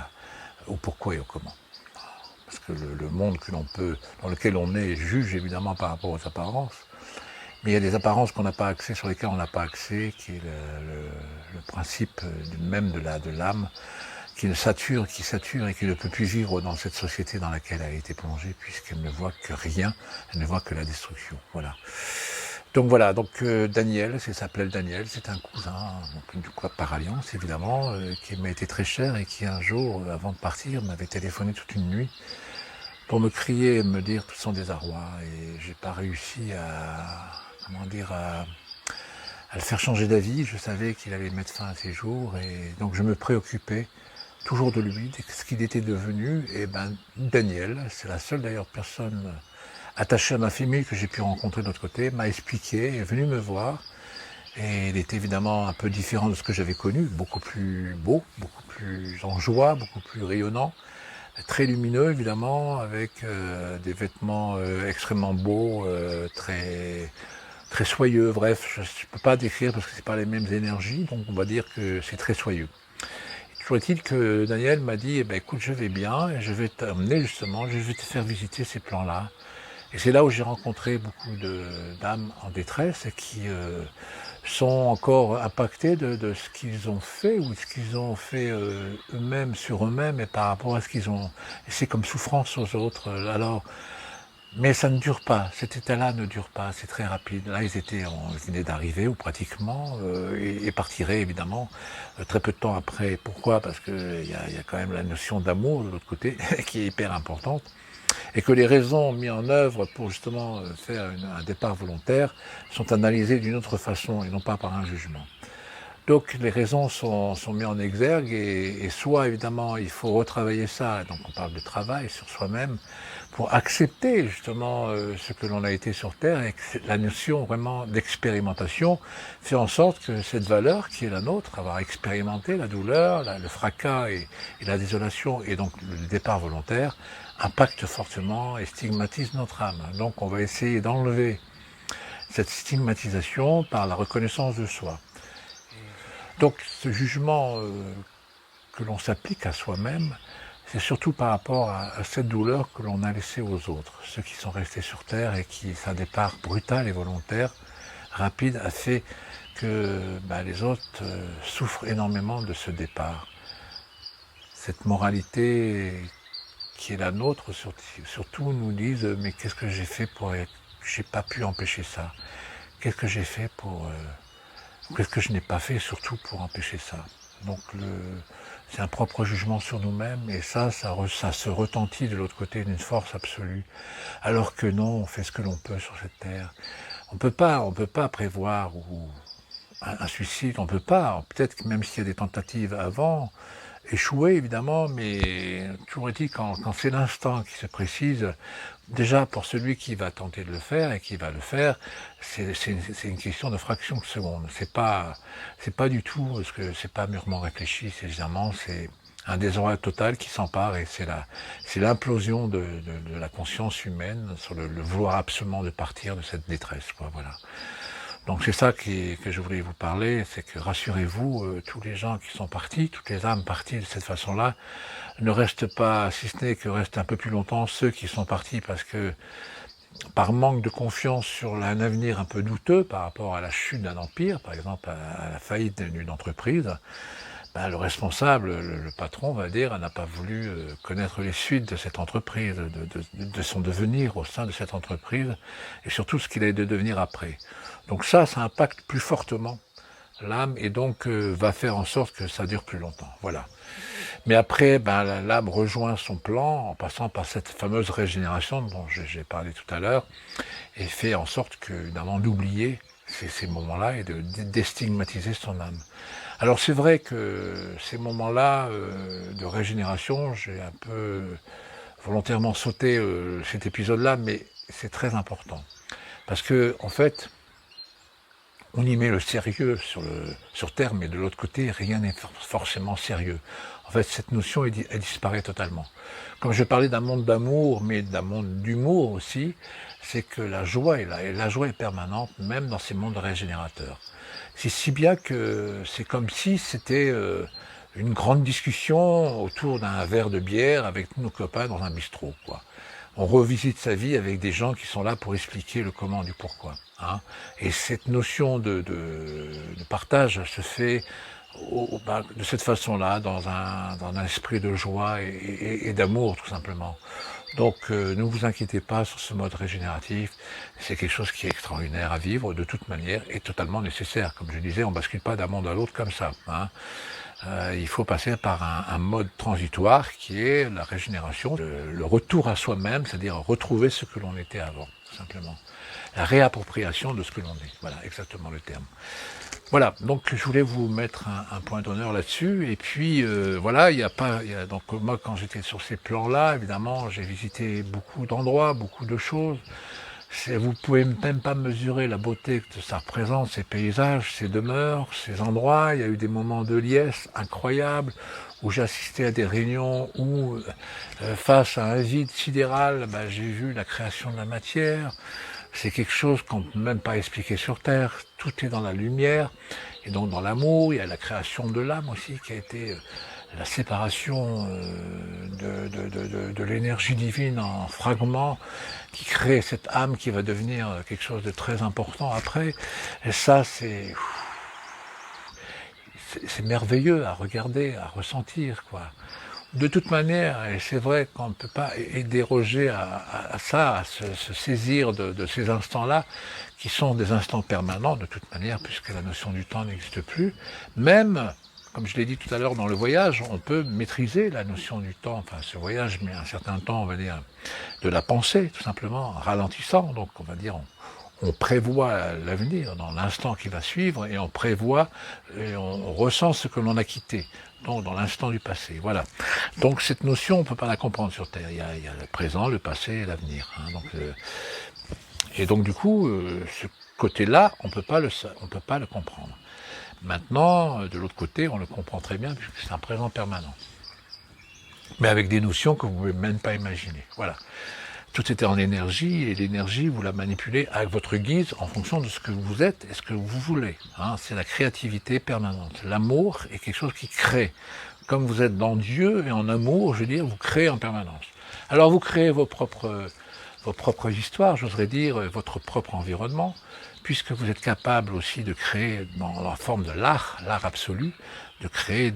au pourquoi et au comment. Parce que le monde dans lequel on est juge évidemment par rapport aux apparences, mais il y a des apparences qu'on n'a pas accès, sur lesquelles on n'a pas accès, qui est le principe même de l'âme, qui sature et qui ne peut plus vivre dans cette société dans laquelle elle a été plongée, puisqu'elle ne voit que rien, elle ne voit que la destruction. Voilà. Donc voilà, Daniel, s'appelle Daniel, c'est un cousin, donc du coup par alliance évidemment, qui m'a été très cher et qui un jour, avant de partir, m'avait téléphoné toute une nuit pour me crier et me dire tout son désarroi. Et j'ai pas réussi à le faire changer d'avis. Je savais qu'il allait mettre fin à ses jours et donc je me préoccupais toujours de lui, de ce qu'il était devenu. Et Daniel, c'est la seule d'ailleurs personne attaché à ma famille que j'ai pu rencontrer de l'autre côté, m'a expliqué, est venu me voir, et il était évidemment un peu différent de ce que j'avais connu, beaucoup plus beau, beaucoup plus en joie, beaucoup plus rayonnant, très lumineux évidemment, avec des vêtements extrêmement beaux, très soyeux, bref, je ne peux pas décrire parce que c'est pas les mêmes énergies, donc on va dire que c'est très soyeux. Toujours est-il que Daniel m'a dit, écoute, je vais bien, et je vais t'emmener justement, je vais te faire visiter ces plans-là. Et c'est là où j'ai rencontré beaucoup d'âmes en détresse et qui sont encore impactées de ce qu'ils ont fait ou de ce qu'ils ont fait eux-mêmes sur eux-mêmes et par rapport à ce qu'ils ont. Et c'est comme souffrance aux autres. Alors, mais ça ne dure pas. Cet état-là ne dure pas. C'est très rapide. Là, ils venaient d'arriver ou pratiquement et partiraient évidemment très peu de temps après. Pourquoi? Parce que il y a quand même la notion d'amour de l'autre côté qui est hyper importante. et que les raisons mises en œuvre pour justement faire un départ volontaire sont analysées d'une autre façon et non pas par un jugement. Donc les raisons sont mises en exergue et soit évidemment il faut retravailler ça, donc on parle de travail sur soi-même, pour accepter justement ce que l'on a été sur Terre et que la notion vraiment d'expérimentation fait en sorte que cette valeur qui est la nôtre, avoir expérimenté la douleur, le fracas et la désolation et donc le départ volontaire, impacte fortement et stigmatise notre âme. Donc on va essayer d'enlever cette stigmatisation par la reconnaissance de soi. Donc ce jugement que l'on s'applique à soi-même, c'est surtout par rapport à cette douleur que l'on a laissée aux autres, ceux qui sont restés sur Terre et qui, un départ brutal et volontaire, rapide, a fait que les autres souffrent énormément de ce départ. Cette moralité qui est la nôtre, surtout nous disent « mais qu'est-ce que j'ai fait pour... j'ai pas pu empêcher ça. Qu'est-ce que j'ai fait pour... qu'est-ce que je n'ai pas fait surtout pour empêcher ça ?» Donc c'est un propre jugement sur nous-mêmes et ça se retentit de l'autre côté d'une force absolue. Alors que non, on fait ce que l'on peut sur cette terre. On peut pas prévoir un suicide, on peut pas. Peut-être que même s'il y a des tentatives avant, échouer évidemment, mais toujours est-il quand c'est l'instant qui se précise, déjà pour celui qui va tenter de le faire et qui va le faire, c'est une question de fraction de seconde. C'est pas du tout, parce que c'est pas mûrement réfléchi, c'est évidemment, c'est un désordre total qui s'empare et c'est l'implosion de la conscience humaine sur le vouloir absolument de partir de cette détresse, quoi, voilà. Donc c'est ça que je voulais vous parler, c'est que rassurez-vous, tous les gens qui sont partis, toutes les âmes parties de cette façon-là, ne restent pas, si ce n'est que restent un peu plus longtemps ceux qui sont partis parce que, par manque de confiance sur un avenir un peu douteux par rapport à la chute d'un empire, par exemple à la faillite d'une entreprise, le responsable, le patron, va dire, n'a pas voulu connaître les suites de cette entreprise, de son devenir au sein de cette entreprise, et surtout ce qu'il allait devenir après. Donc ça impacte plus fortement l'âme, et donc va faire en sorte que ça dure plus longtemps. Voilà. Mais après, l'âme rejoint son plan en passant par cette fameuse régénération dont j'ai parlé tout à l'heure, et fait en sorte que, évidemment, d'oublier ces moments-là et de déstigmatiser son âme. Alors c'est vrai que ces moments-là de régénération, j'ai un peu volontairement sauté cet épisode-là, mais c'est très important. Parce que, en fait, on y met le sérieux sur Terre, mais de l'autre côté, rien n'est forcément sérieux. En fait, cette notion, elle disparaît totalement. Comme je parlais d'un monde d'amour, mais d'un monde d'humour aussi, c'est que la joie est là, et la joie est permanente, même dans ces mondes régénérateurs. C'est si bien que c'est comme si c'était une grande discussion autour d'un verre de bière avec tous nos copains dans un bistrot, quoi. On revisite sa vie avec des gens qui sont là pour expliquer le comment du pourquoi. Hein. Et cette notion de partage se fait de cette façon-là, dans un esprit de joie et d'amour, tout simplement. Donc ne vous inquiétez pas sur ce mode régénératif, c'est quelque chose qui est extraordinaire à vivre de toute manière et totalement nécessaire. Comme je disais, on ne bascule pas d'un monde à l'autre comme ça. Hein. Il faut passer par un mode transitoire qui est la régénération, le retour à soi-même, c'est-à-dire retrouver ce que l'on était avant, tout simplement. La réappropriation de ce que l'on est, voilà, exactement le terme. Voilà, donc je voulais vous mettre un point d'honneur là-dessus, et puis voilà, donc moi quand j'étais sur ces plans-là, évidemment, j'ai visité beaucoup d'endroits, beaucoup de choses. Vous pouvez même pas mesurer la beauté que ça représente, ces paysages, ces demeures, ces endroits. Il y a eu des moments de liesse incroyables où j'ai assisté à des réunions où, face à un vide sidéral, j'ai vu la création de la matière. C'est quelque chose qu'on ne peut même pas expliquer sur Terre. Tout est dans la lumière. Et donc dans l'amour, il y a la création de l'âme aussi qui a été la séparation de l'énergie divine en fragments qui crée cette âme qui va devenir quelque chose de très important après. Et ça, c'est merveilleux à regarder, à ressentir, quoi. De toute manière, et c'est vrai qu'on ne peut pas déroger à ça, à se saisir de ces instants-là, qui sont des instants permanents de toute manière, puisque la notion du temps n'existe plus, même comme je l'ai dit tout à l'heure dans le voyage, on peut maîtriser la notion du temps. Enfin, ce voyage met un certain temps, on va dire, de la pensée, tout simplement, en ralentissant. Donc, on va dire, on prévoit l'avenir dans l'instant qui va suivre et on prévoit et on ressent ce que l'on a quitté, donc dans l'instant du passé. Voilà. Donc cette notion, on ne peut pas la comprendre sur Terre. Il y a le présent, le passé et l'avenir. Hein. Et donc du coup, ce côté-là, on peut pas le comprendre. Maintenant, de l'autre côté, on le comprend très bien puisque c'est un présent permanent. Mais avec des notions que vous ne pouvez même pas imaginer. Voilà. Tout était en énergie, et l'énergie, vous la manipulez à votre guise en fonction de ce que vous êtes et ce que vous voulez. Hein. C'est la créativité permanente. L'amour est quelque chose qui crée. Comme vous êtes dans Dieu et en amour, je veux dire, vous créez en permanence. Alors vous créez vos propres histoires, j'oserais dire, votre propre environnement, puisque vous êtes capable aussi de créer, dans la forme de l'art absolu, de créer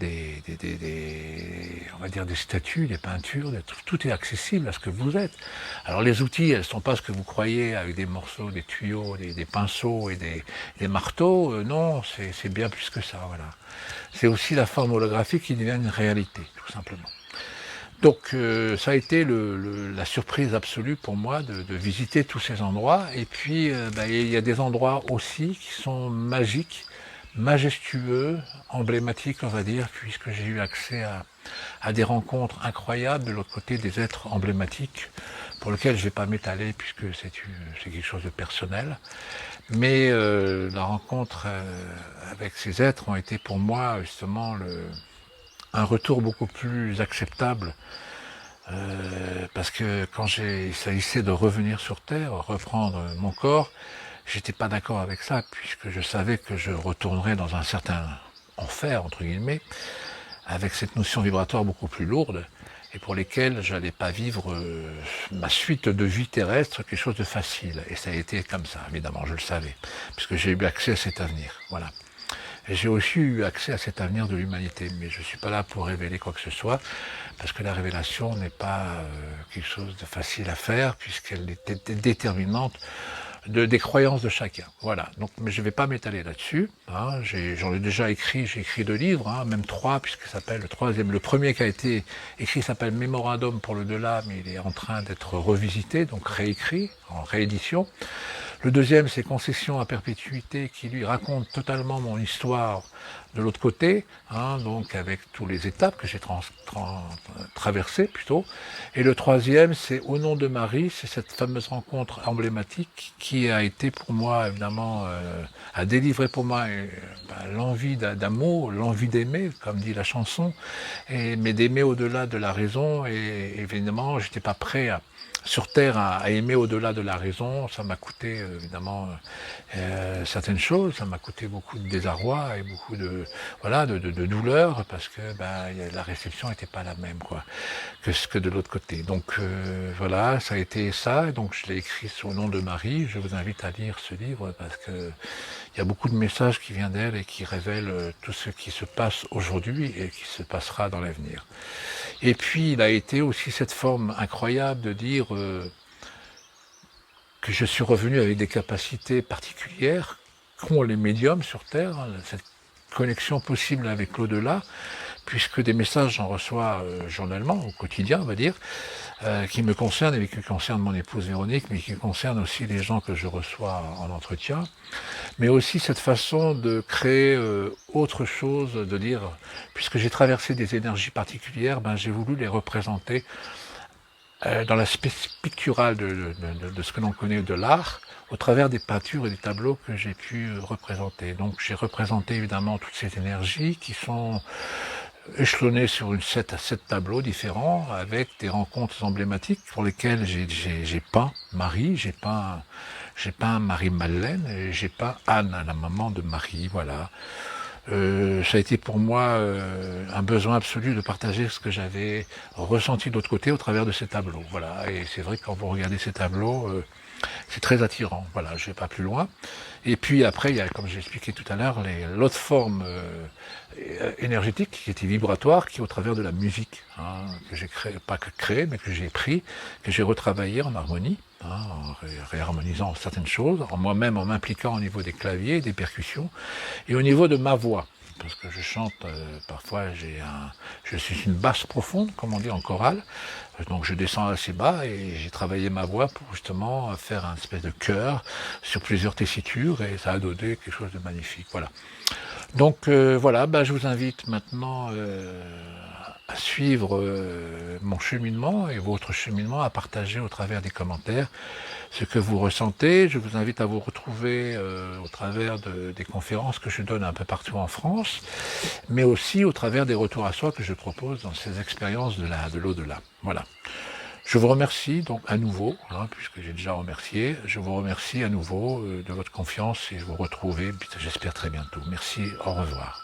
on va dire des statues, des peintures, tout est accessible à ce que vous êtes. Alors les outils, elles ne sont pas ce que vous croyez avec des morceaux, des tuyaux, des pinceaux et des marteaux. Non, c'est bien plus que ça. Voilà. C'est aussi la forme holographique qui devient une réalité, tout simplement. Donc ça a été la surprise absolue pour moi de visiter tous ces endroits. Et puis il y a des endroits aussi qui sont magiques, majestueux, emblématiques on va dire, puisque j'ai eu accès à des rencontres incroyables de l'autre côté, des êtres emblématiques pour lesquels je ne vais pas m'étaler puisque c'est quelque chose de personnel. Mais la rencontre avec ces êtres ont été pour moi justement un retour beaucoup plus acceptable parce que quand il s'agissait de revenir sur Terre, reprendre mon corps, j'étais pas d'accord avec ça puisque je savais que je retournerais dans un certain enfer, entre guillemets, avec cette notion vibratoire beaucoup plus lourde et pour lesquelles j'allais pas vivre ma suite de vie terrestre, quelque chose de facile. Et ça a été comme ça, évidemment, je le savais, puisque j'ai eu accès à cet avenir. Voilà. Et j'ai aussi eu accès à cet avenir de l'humanité, mais je ne suis pas là pour révéler quoi que ce soit, parce que la révélation n'est pas quelque chose de facile à faire, puisqu'elle est déterminante des croyances de chacun. Voilà. Donc, mais je ne vais pas m'étaler là-dessus. Hein. J'en ai déjà écrit, j'ai écrit 2 livres, hein, même 3, puisque ça s'appelle le troisième. Le premier qui a été écrit s'appelle Mémorandum pour le delà, mais il est en train d'être revisité, donc réécrit, en réédition. Le deuxième, c'est Concession à perpétuité, qui lui raconte totalement mon histoire de l'autre côté, hein, donc avec toutes les étapes que j'ai traversées plutôt. Et le troisième, c'est Au nom de Marie, c'est cette fameuse rencontre emblématique qui a été pour moi, évidemment, a délivré pour moi l'envie d'amour, l'envie d'aimer, comme dit la chanson, mais d'aimer au-delà de la raison. Et évidemment, j'étais pas prêt sur Terre à aimer au-delà de la raison. Ça m'a coûté évidemment certaines choses, ça m'a coûté beaucoup de désarroi et beaucoup de douleur parce que la réception n'était pas la même que de l'autre côté. Donc voilà, ça a été ça, et donc je l'ai écrit Au nom de Marie. Je vous invite à lire ce livre parce que il y a beaucoup de messages qui viennent d'elle et qui révèlent tout ce qui se passe aujourd'hui et qui se passera dans l'avenir. Et puis il a été aussi cette forme incroyable de dire que je suis revenu avec des capacités particulières qu'ont les médiums sur Terre, cette connexion possible avec l'au-delà, puisque des messages j'en reçois journellement, au quotidien on va dire, qui me concernent et qui concernent mon épouse Véronique, mais qui concernent aussi les gens que je reçois en entretien, mais aussi cette façon de créer autre chose, de dire, puisque j'ai traversé des énergies particulières, j'ai voulu les représenter dans l'aspect pictural de ce que l'on connaît de l'art, au travers des peintures et des tableaux que j'ai pu représenter. Donc j'ai représenté évidemment toutes ces énergies qui sont échelonnées sur 7 à 7 tableaux différents, avec des rencontres emblématiques pour lesquelles j'ai peint Marie, j'ai peint Marie-Madeleine, et j'ai peint Anne, la maman de Marie, voilà. Ça a été pour moi un besoin absolu de partager ce que j'avais ressenti de l'autre côté au travers de ces tableaux. Voilà. Et c'est vrai que quand vous regardez ces tableaux, c'est très attirant. Voilà, je ne vais pas plus loin. Et puis après, il y a, comme j'ai expliqué tout à l'heure, l'autre forme énergétique qui était vibratoire, qui est au travers de la musique, hein, que j'ai créé, pas que créé, mais que j'ai pris, que j'ai retravaillé en harmonie, hein, en réharmonisant certaines choses, en moi-même, en m'impliquant au niveau des claviers, des percussions, et au niveau de ma voix. parce que je chante, parfois je suis une basse profonde, comme on dit en chorale, donc je descends assez bas et j'ai travaillé ma voix pour justement faire un espèce de chœur sur plusieurs tessitures et ça a donné quelque chose de magnifique. Voilà. Donc voilà, je vous invite maintenant à suivre mon cheminement et votre cheminement, à partager au travers des commentaires ce que vous ressentez. Je vous invite à vous retrouver au travers des conférences que je donne un peu partout en France, mais aussi au travers des retours à soi que je propose dans ces expériences de l'au-delà. Voilà. Je vous remercie donc à nouveau, puisque j'ai déjà remercié, je vous remercie à nouveau de votre confiance et je vous retrouve, j'espère très bientôt. Merci, au revoir.